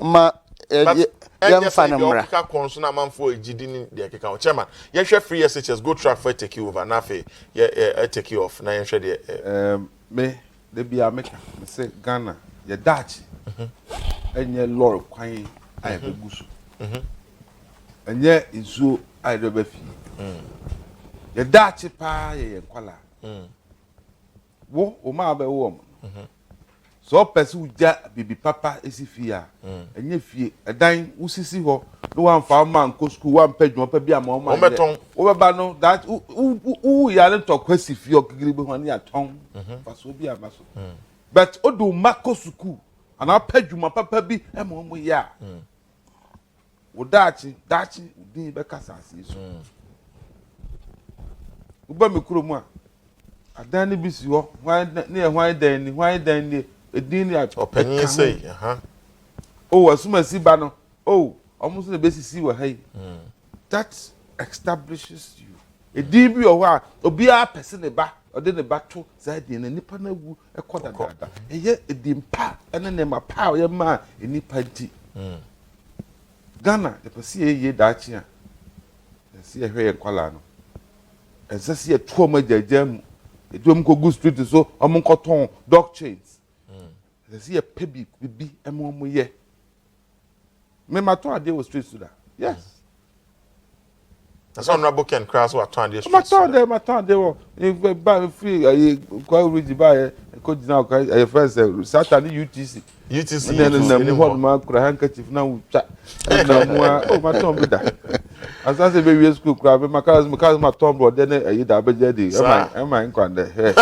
ma yam fanamra ka konso na manfo ejidi ni de keka chairman ye hwe free SHS go track for take you over na fe ye take you off na ye hwe de me de bia meka me say Ghana ye dachi enye lord kwan ai begusu enye izu ai do be fi ye dachi pa ye kwala wo o ma be wo so person uja bibi papa esi fia enye fie edan usisi ho no wan fa man ko school wan pedwon pa bia ma o ma wo be ba no that u ya le to kwasi fie okigiri be ho na ya ton fa so bia ma so but odu mako school ana pedwuma papa bi e ma mo ya wo dachi udin be kasa asiso uba me kuro mu a adan ni bi si ho hwan dan ni edin ni opinion say oh asuma si ba no oh almost the basic si wa hai that establishes you edin bi o ho obi a person ne ba ode ne ba to side ne nipa na wu ekoda dada eye edin pa ene ne ma pa ye ma enipa di Ghana the person ye dachi a si ye hwe kwala no ezasi ye to ma jajam edom ko go street so omon koton dog chains ezasi ye pebi bibi emo ye me ma to ade wo street so da yes that's honorable Ken Cross what turn this ma to de wo if ba free ko read ba ko dina ko your friends Saturday UTC and then what ma kura handkerchief na ucha na mo o ma to bi da asase be we school kura be makas ma to bro de na ayi da be jedi am I nkwande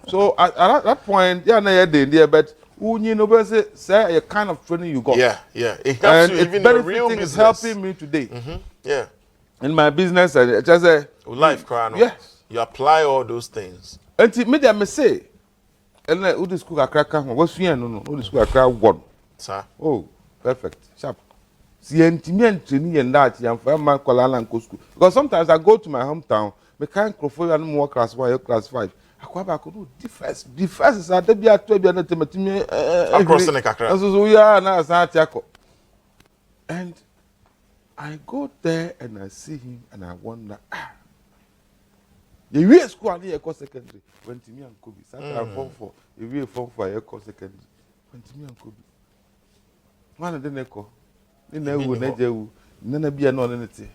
so at that point yeah na ye dey but you know say a kind of training you got it helps you even the real business is helping me today in my business and just say life crown yes you apply all those things and me dem say and who the school akraka what sua no who the school akra won sir oh perfect sharp see entiment training and that yam for man kwala na school because sometimes I go to my hometown me can crofo and more class 1 class 5 akwaba ko no the first is that be at be na tematimi across the kakra so ya na asati akọ and I go there and I see him and I wonder the way school and the secondary when to me and Kobe Saturday form 4 the way form 4 secondary when to me and Kobe one of the neko ni na wu na jewu na bia no anything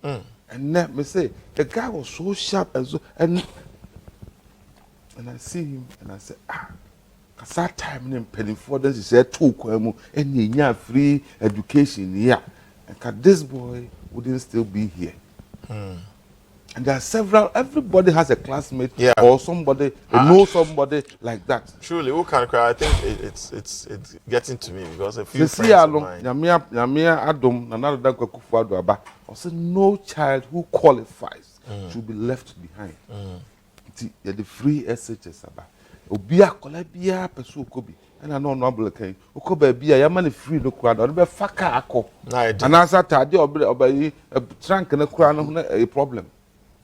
and let me say the guy was so sharp and so and I see him and I say cause that time in penny for this is said too kwemu and free education here and this boy wouldn't still be here and there are several everybody has a classmate or somebody knows somebody like that truly who can cry I think it's getting to me because a few friends of mine Yamia Adam another Kufu Aba also no child who qualifies should be left behind. The free SHS about Obia Colabia Pesu Kobi. And I know noble came. Okoba be a man free no crowd or be faka ako. And as I told you, obey a trunk and a crown a problem.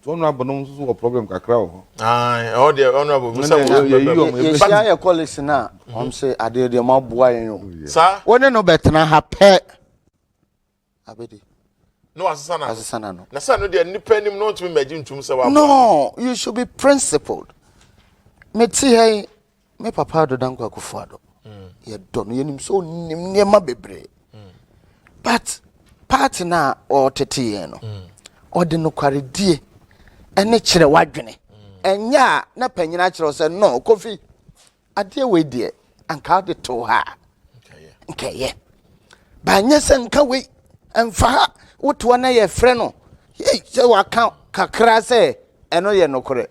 So no a problem ka crowd. Aye, oh dear honorable. Your colleagues now. Say I did your mob boy. Sir, when no better na happy. Abedi. no asana. Asana no. Na sa no dey nipa nim no to imagine to say wa. No, you should be principled. Me ti hey me papa do dan kwa kufuado. Ye don ye nim so nim niema bebre. But party na o tete ye no. O de no kwaredie ene kire wadwene. Enya na panyina kire say no Kofi ade we die anka de to ha. Okay ye. Ba nya se nka we emfa woto na ye frɛ no. Hey se waka kakra se eno ye no kore.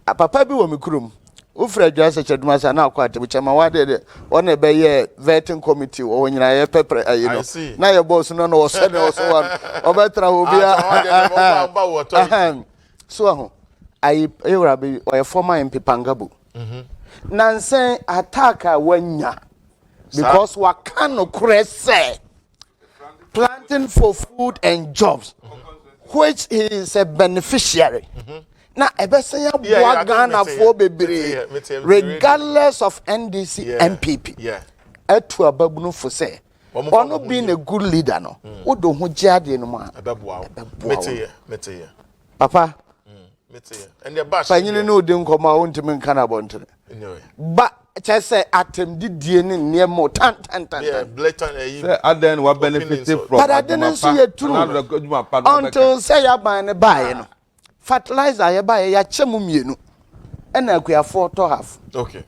Papa bi wo me kurom. Ufra Jasa Chadmasa na kwa Atebubu wade on a be vetting committee or when you pepper now your boss no was one or better will be so I be or a former MP Pangabu. Nansen attack wenya because wakano crest planting for food and jobs, which is a beneficiary. Na ebese ya bua Ghana for bebre regardless of NDC MPP etu ababunu for say ono being a good leader no odo ho giade no ma ababua mete papa mete and the bash fanyine no odi nkoma wontimi nka na bontere ba chese atem didie ne niemo tan yeah blatant say aden wa benefit from but I didn't see it true until say ya ban ne buy no fertilizer ya buy ya chemu mienu ena akuafo to half. Okay.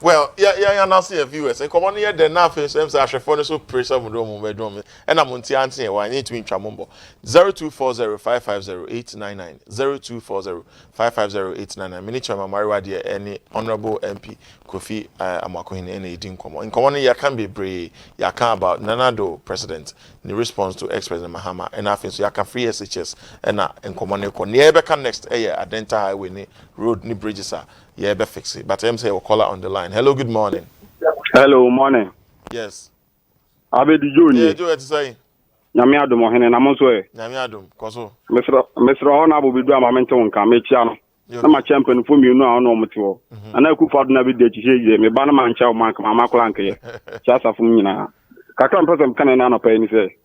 Well, yeah, now see viewers. And come on here, then now face them say Ashefone so pressure mu do mu bedroom. And I'm on TNT and I need to intramumbo 0240550899 0240550899. Minister Omari Wadie any honorable MP Kofi Amoako-Hene any edin komo. In come on here can be brave. Ya can about Nanado president in response to ex-president Mahama and I think so ya can free SHS and come on here. Near can next Adenta highway ni road ni bridges are. Yeah, be fix it. But I'm say we'll call her on the line. Hello, good morning. Hello, morning. Yes. Abedi Joni. Yeah, do it say. Nyame adom Hene na mo so e. Nyame adom, koso. Mesro ona bo bidu Amantin nka mechia no. Na ma champion fo mienu a ono omte wo. Ana Akufo na bi de chiche me ba na ma ncha o man ka ma kola nke ye. Chasa fo nyina. Kakra mpese kan na pa ni se.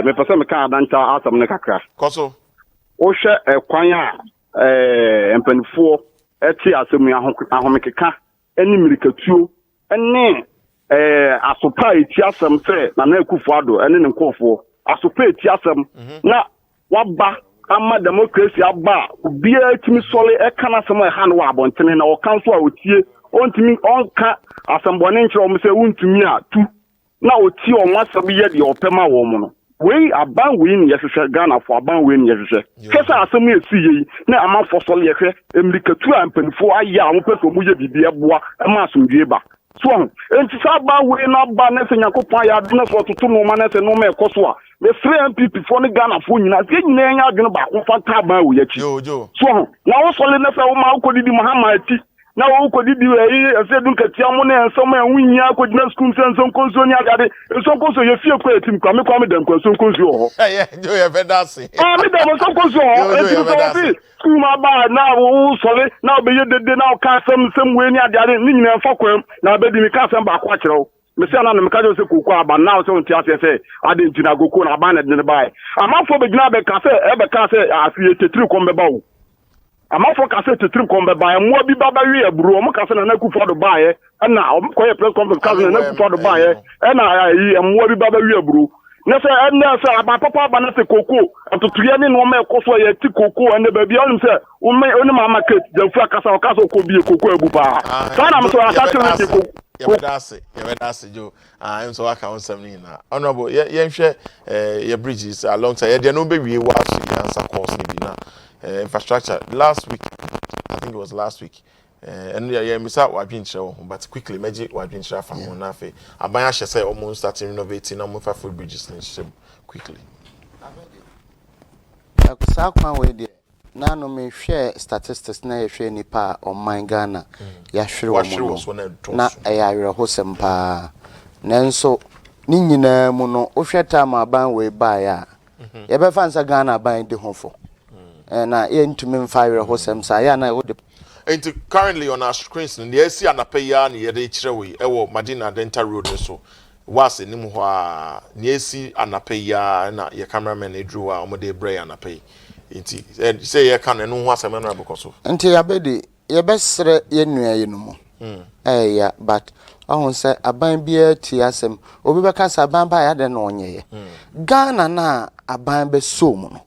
Me pese me kan adancha asam ne kakra. Koso. Wo hwe ekwan a empanfo eti asemu ahomekeka eni mirikatuo ene asopa eti asem se na Akufo ado ene ne nkofo asopa eti asem na waba ama democracy aba bia etimi sole ekana asem e han wa abontene na o kanso a otie ontimi onka asembone nkyere o mse untumi a tu na otie o nwasem ye de opema wo mu no we aban we ni yehwehwe Ghana for aban we ni yehwehwe kesa asem esi yi na amafo sole yehwe emirikatu ampanifo aya a mopeso mu ye bibia boa ma asomdue ba so enti sa ba we na ba na se Yakopon ya aduna so tutu no ma na se no ma ekoso a me free MPP for ni Ghana fo nyina se nyina nya adwene ba ko fa ta ba we yachi jo so na wo sole na se wo ma ukodidi Mahama ati na wo ukodidi ese dun katia mo na enso ma nwunya akodina school senso konso ni agade enso konso ye fie ko etim kwa me dem konso konso ho jo ye vedasi me dem so konso ho etim so fi school ma ba na wo sole na be ye dede na o ka sem we ni agade ni nyina fa kwam na be di mi ka sem ba kwa kire wo me se na me ka jo se kokko aba na so ntia se ade ntina goko na ba na de ne bai amafo be gina be ka se e be ka se afi tetri ko mbe ba wo amafo ka se tetri ko mbe ba mo bi baba wi eburu mo ka se na Akufo do ba ye na ko ye press conference ka na Akufo do ba ye na yi mo bi baba wi eburu na se na se aba papa ba na se kokko atotuye ni no ma ekoso ye ti kokko ene ba bi on se oni ma market jamfu akasa o kaso ko bi kokko ebu pa sa na mo so aka ni kokko ye vedasi jo I'm so aka on 17 na honorable ye nhwe ye bridges alongside ye de no be wi wa so answer course ni bi na infrastructure last week I think it was last week and yeah misa wadwin chire but quickly meji wadwin chire fa ho na fe aban a hye say almost starting renovating na mo fa food bridges ni quickly saa kwan we de na no me hwɛ statistics na ye hwɛ nipa o man Ghana ya hwere wo na ayawere hosem pa nanso ni nyina mu no o hwɛ ta ma ban we ba ya ye be fansa Ghana ban de hofo na ye ntumi mfa awere hosem sa ya na wo de. And currently on our screens, in the AC and a payan, ye de chrewe, ewo Madina Dental Road, so was in Nimwa, Niesi and a paya, and your cameraman, a drew a Omode Bray and a pay. And say, I can't know what's a man because of. Until your bedi, your best ye no more. Yeah, but I won't say a bang beer tiasem, or we because a bamba I don't know ye. Ghana na a bambe sumo.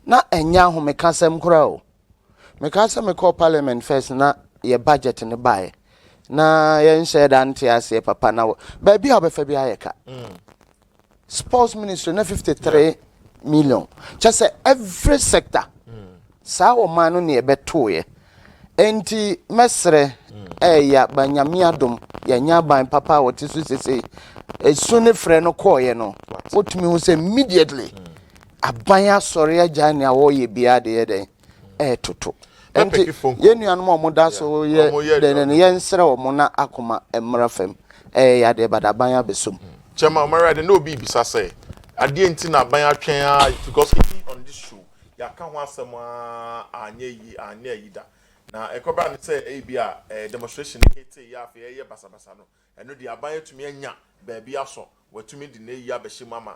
Na enya ho mekasem crow. Mekasa me call parliament first na ye budget in the buy. Na yen said anti as ye papa now. Baby have a fabi ayeka. Sports ministry na 53 million. Just say every sector. Sa o manu ni ebeto ye. Enti mesre ya banyamia dom ya nya ban papa what is say. Esune frɛ no call ye no. What me who say immediately. Abanya sorry agya wo ye bia de den. Toto. Enti yenuanu mo da so ye den yen sere o mo na akoma emra fam ya de badaban abesom Chema Omari Wadie no be bisa say ade enti na ban atwen because on this show ya ka ho asem anya yi da na ekoba ne say e bia demonstration kete ya afa ye basabasa no eno de aban atumi anya ba bia so watumi de na yi abehye mama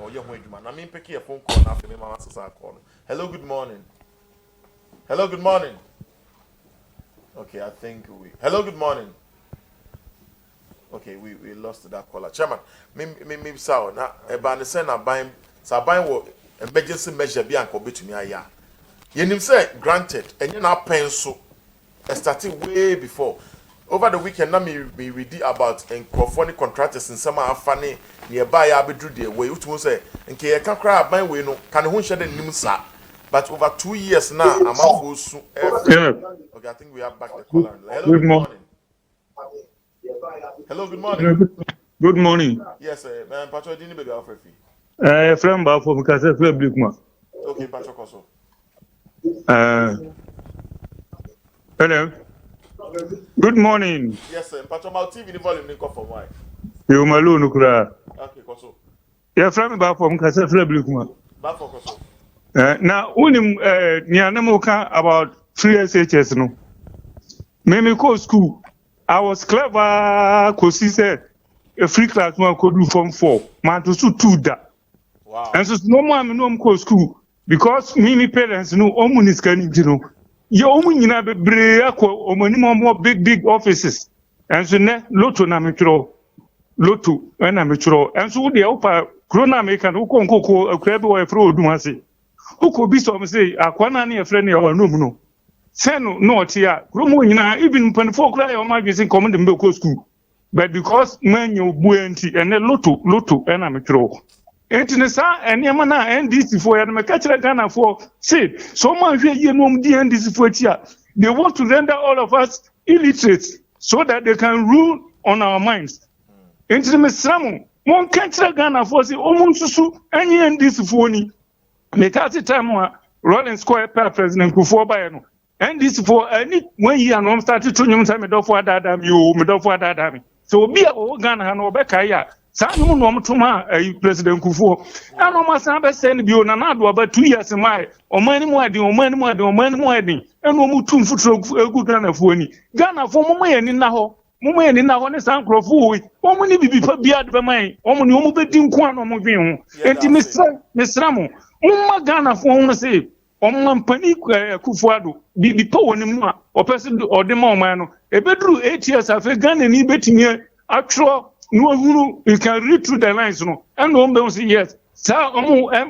oye ho adwuma na me peke ye phone call na afa me mama sasa call. Hello, good morning. Hello, good morning. Okay, I think we. Hello, good morning. Okay, we lost that caller. Chairman, me sao na eba ne say na ban sa ban wo emergency measure bi anko betumi aya. Yenim say granted, enye na pen so. Starting way before. Over the weekend, na me read about Nkrofoni contractors in some afane nearby abedru de way. Utumo say nke ye ka kra ban we no kan ho hye de nim sa. But over 2 years now, I'm out. Okay, I think we have back the caller. Hello, good morning. Hello, good morning. Good morning. Yes, man. Patrick, didn't be our free. Friend, but for because I feel big man. Okay, Patrick also. Hello. Good morning. Yes, sir. Patrick, my TV the volume didn't come from why. You malone ukura. Okay, Koso. Yeah, friend, but for because I feel big man. Back for Koso. Now, unim nianamoka about 3 SHS no. Me go school. I was clever because said a free class one could do from 4. Man to 2 that. Wow. And so no man no go school because me parents no omunis can you know. You omun na be breako omani more big offices. And so ne loto na metro. Loto na metro. And so the opa corona make and uko akrebi wa fro odumase. Uko bi so say akwana na efre na ya no seno no tia kromo nyina even penfo kra ya ma gbesin come dem be school but because man you buenti and loto na metro enti ne sa enema na NDC for ya me ka kire Ghana for say so man hwe ye no di NDC for tia they want to render all of us illiterate so that they can rule on our minds enti me samu mon ka kire Ghana for say o mun susu enye NDC for ni me ka ti time wa rolling square per president Kofi Amoako-Hene and this for any when you are started to nyum say me do for dadam you me do for dadam so obi a o Ghana no be kai ya sa nyum no mtoma president Kofi and o masan be send bi o na na do about 2 years mai o mani mu ade and o mutum futuro egu Ghana fo ni Ghana fo mo ye ni na ho ne san krofo we o mo ni bibi pa bia de be mai o mo ni o mo be di nko an o mo dwen ho enti misra mo umma Ghana fo ho say Omman Pani Kufuado, be power anymore, or person or the moment. A bedroom 8 years after Ghana and betting here, actual no, you can read through the lines, no, and no one say yes. Sir,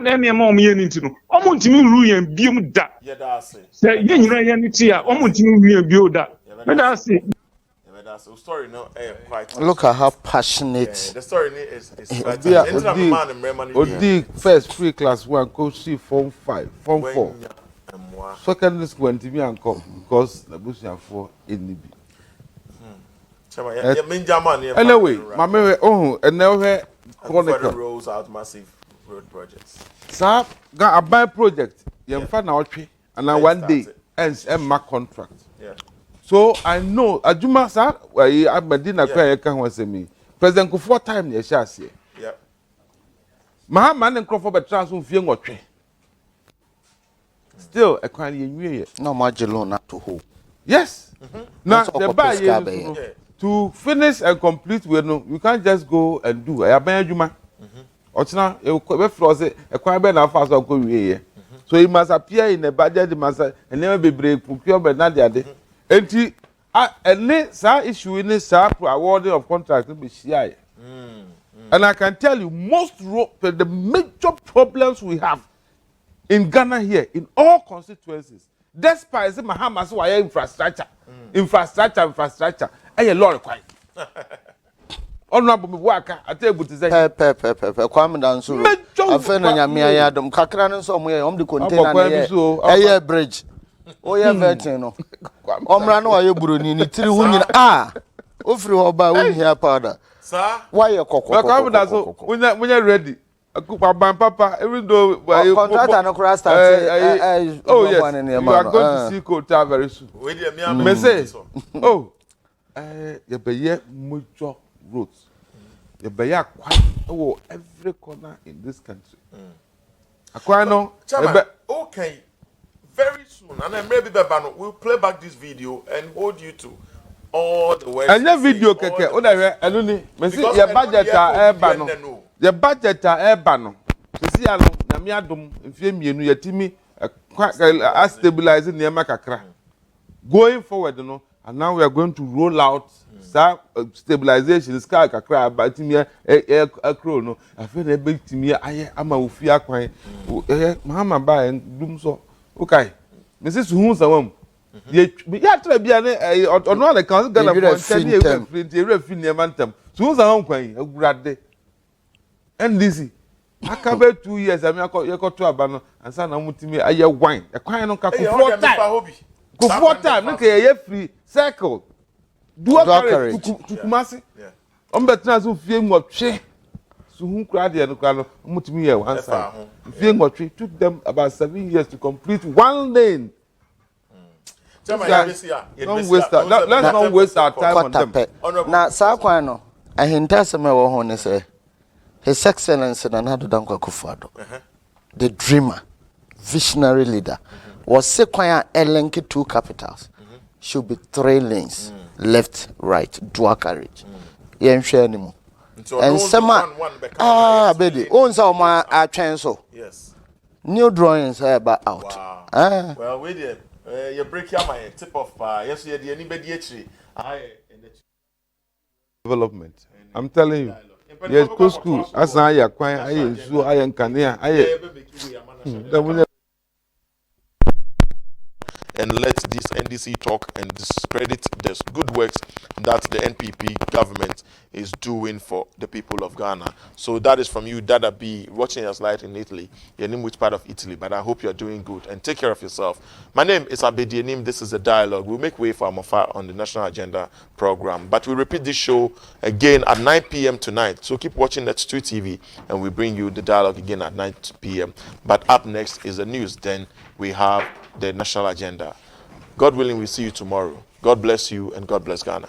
any mom yen into no. To me, ruin beam that. Yeah, that's it. Say, to me, build that. But that's it. That's a story, no, quite. Look at how passionate. Yeah, the story is Odi first free class one go see form 5, form 4. Secondary school and TV and come because the bush are for in the anyway, my and now here rolls out massive road projects. Sir, got a buy project. You find out and then one day ends my contract. Yeah. So I know Ajuma sir, I Medina can was me. President Kofi time ye shall say. Yeah. Mahaman and Crawford but transfer feeling what still a kind of No much alone not to hold. yes. Now That's the all buy Pesca to finish and complete we no you can't just go and do I buy Ajuma. Ochina e floors a quite better fast or go here. So it must appear in the budget, it must and never be break procure but not the other. And sir issue in this awarding of contract to be CI. And I can tell you the major problems we have in Ghana here, in all constituencies, despite the Mahamas who are infrastructure, and a lot of quiet. Honorable Waka, Atebubu to say, Kwame Danso. I feel na nyame ayadom kakra no so mo the container na bridge. O ye vetin no. Omra no aye buroni ni tiri hu nyina ofiri ho ba wo hia powder. Sir, Why you kokoko? Kwame Danso, when you ready. Akupa ban papa, even though contractor no crash start oh yes, you are going to see Kota very soon. Me say, oh, you be major roads. You be quite every corner in this country. Akwano, okay, very soon, and then maybe we'll play back this video and hold you to all the way. And your video, keke, I don't know. Me see your budget bano. Your budget bano. Me see alo na mi adom mfie mienu yetimi stabilizing near Makakra. Going forward, and now we are going to roll out stabilization. Sky kakra about me a crow. No, I feel a big to me. I am a ufia quite. Mama buy and doom so. Okay, Mrs. Who's a woman. Yeah, try be on all accounts. Gonna print a refined mantum. Soon as I'm quite a grad day. And Lizzie, I come 2 years. I mean, I got to a banner and son. I'm with me. I hear wine. A quite on go for time. Look at free circle. Do a carry to Kumasi. Better to feel what she. So who cried the other me one side. Feeling what she took them about 7 years to complete one lane. Don't waste that. Let's not waste our time on them. Now, Sakwano, I hinted some of say His Excellency Nana Dankwa Akufo-Addo, the dreamer, visionary leader, was sequoia link 2 capitals. Should be 3 lanes, left, right, dual carriage. You share anymore. And some baby, owns our my so. Yes. New drawings are about out. Wow. Well, we did. You break your mind. Tip of yes, you had anybody actually. Development. I'm telling you. Yes, school. As I acquire, I so I am Kania. And let this NDC talk and discredit the good works that the NPP government is doing for the people of Ghana. So that is from you, Dada B, watching us live in Italy. Your name which part of Italy, but I hope you're doing good and take care of yourself. My name is Abedienim. This is the Dialogue. We'll make way for Amofa on the National Agenda program. But we repeat this show again at 9 p.m. tonight. So keep watching Net2 TV and we bring you the Dialogue again at 9 p.m. But up next is the news. Then we have the National Agenda. God willing, we'll see you tomorrow. God bless you and God bless Ghana.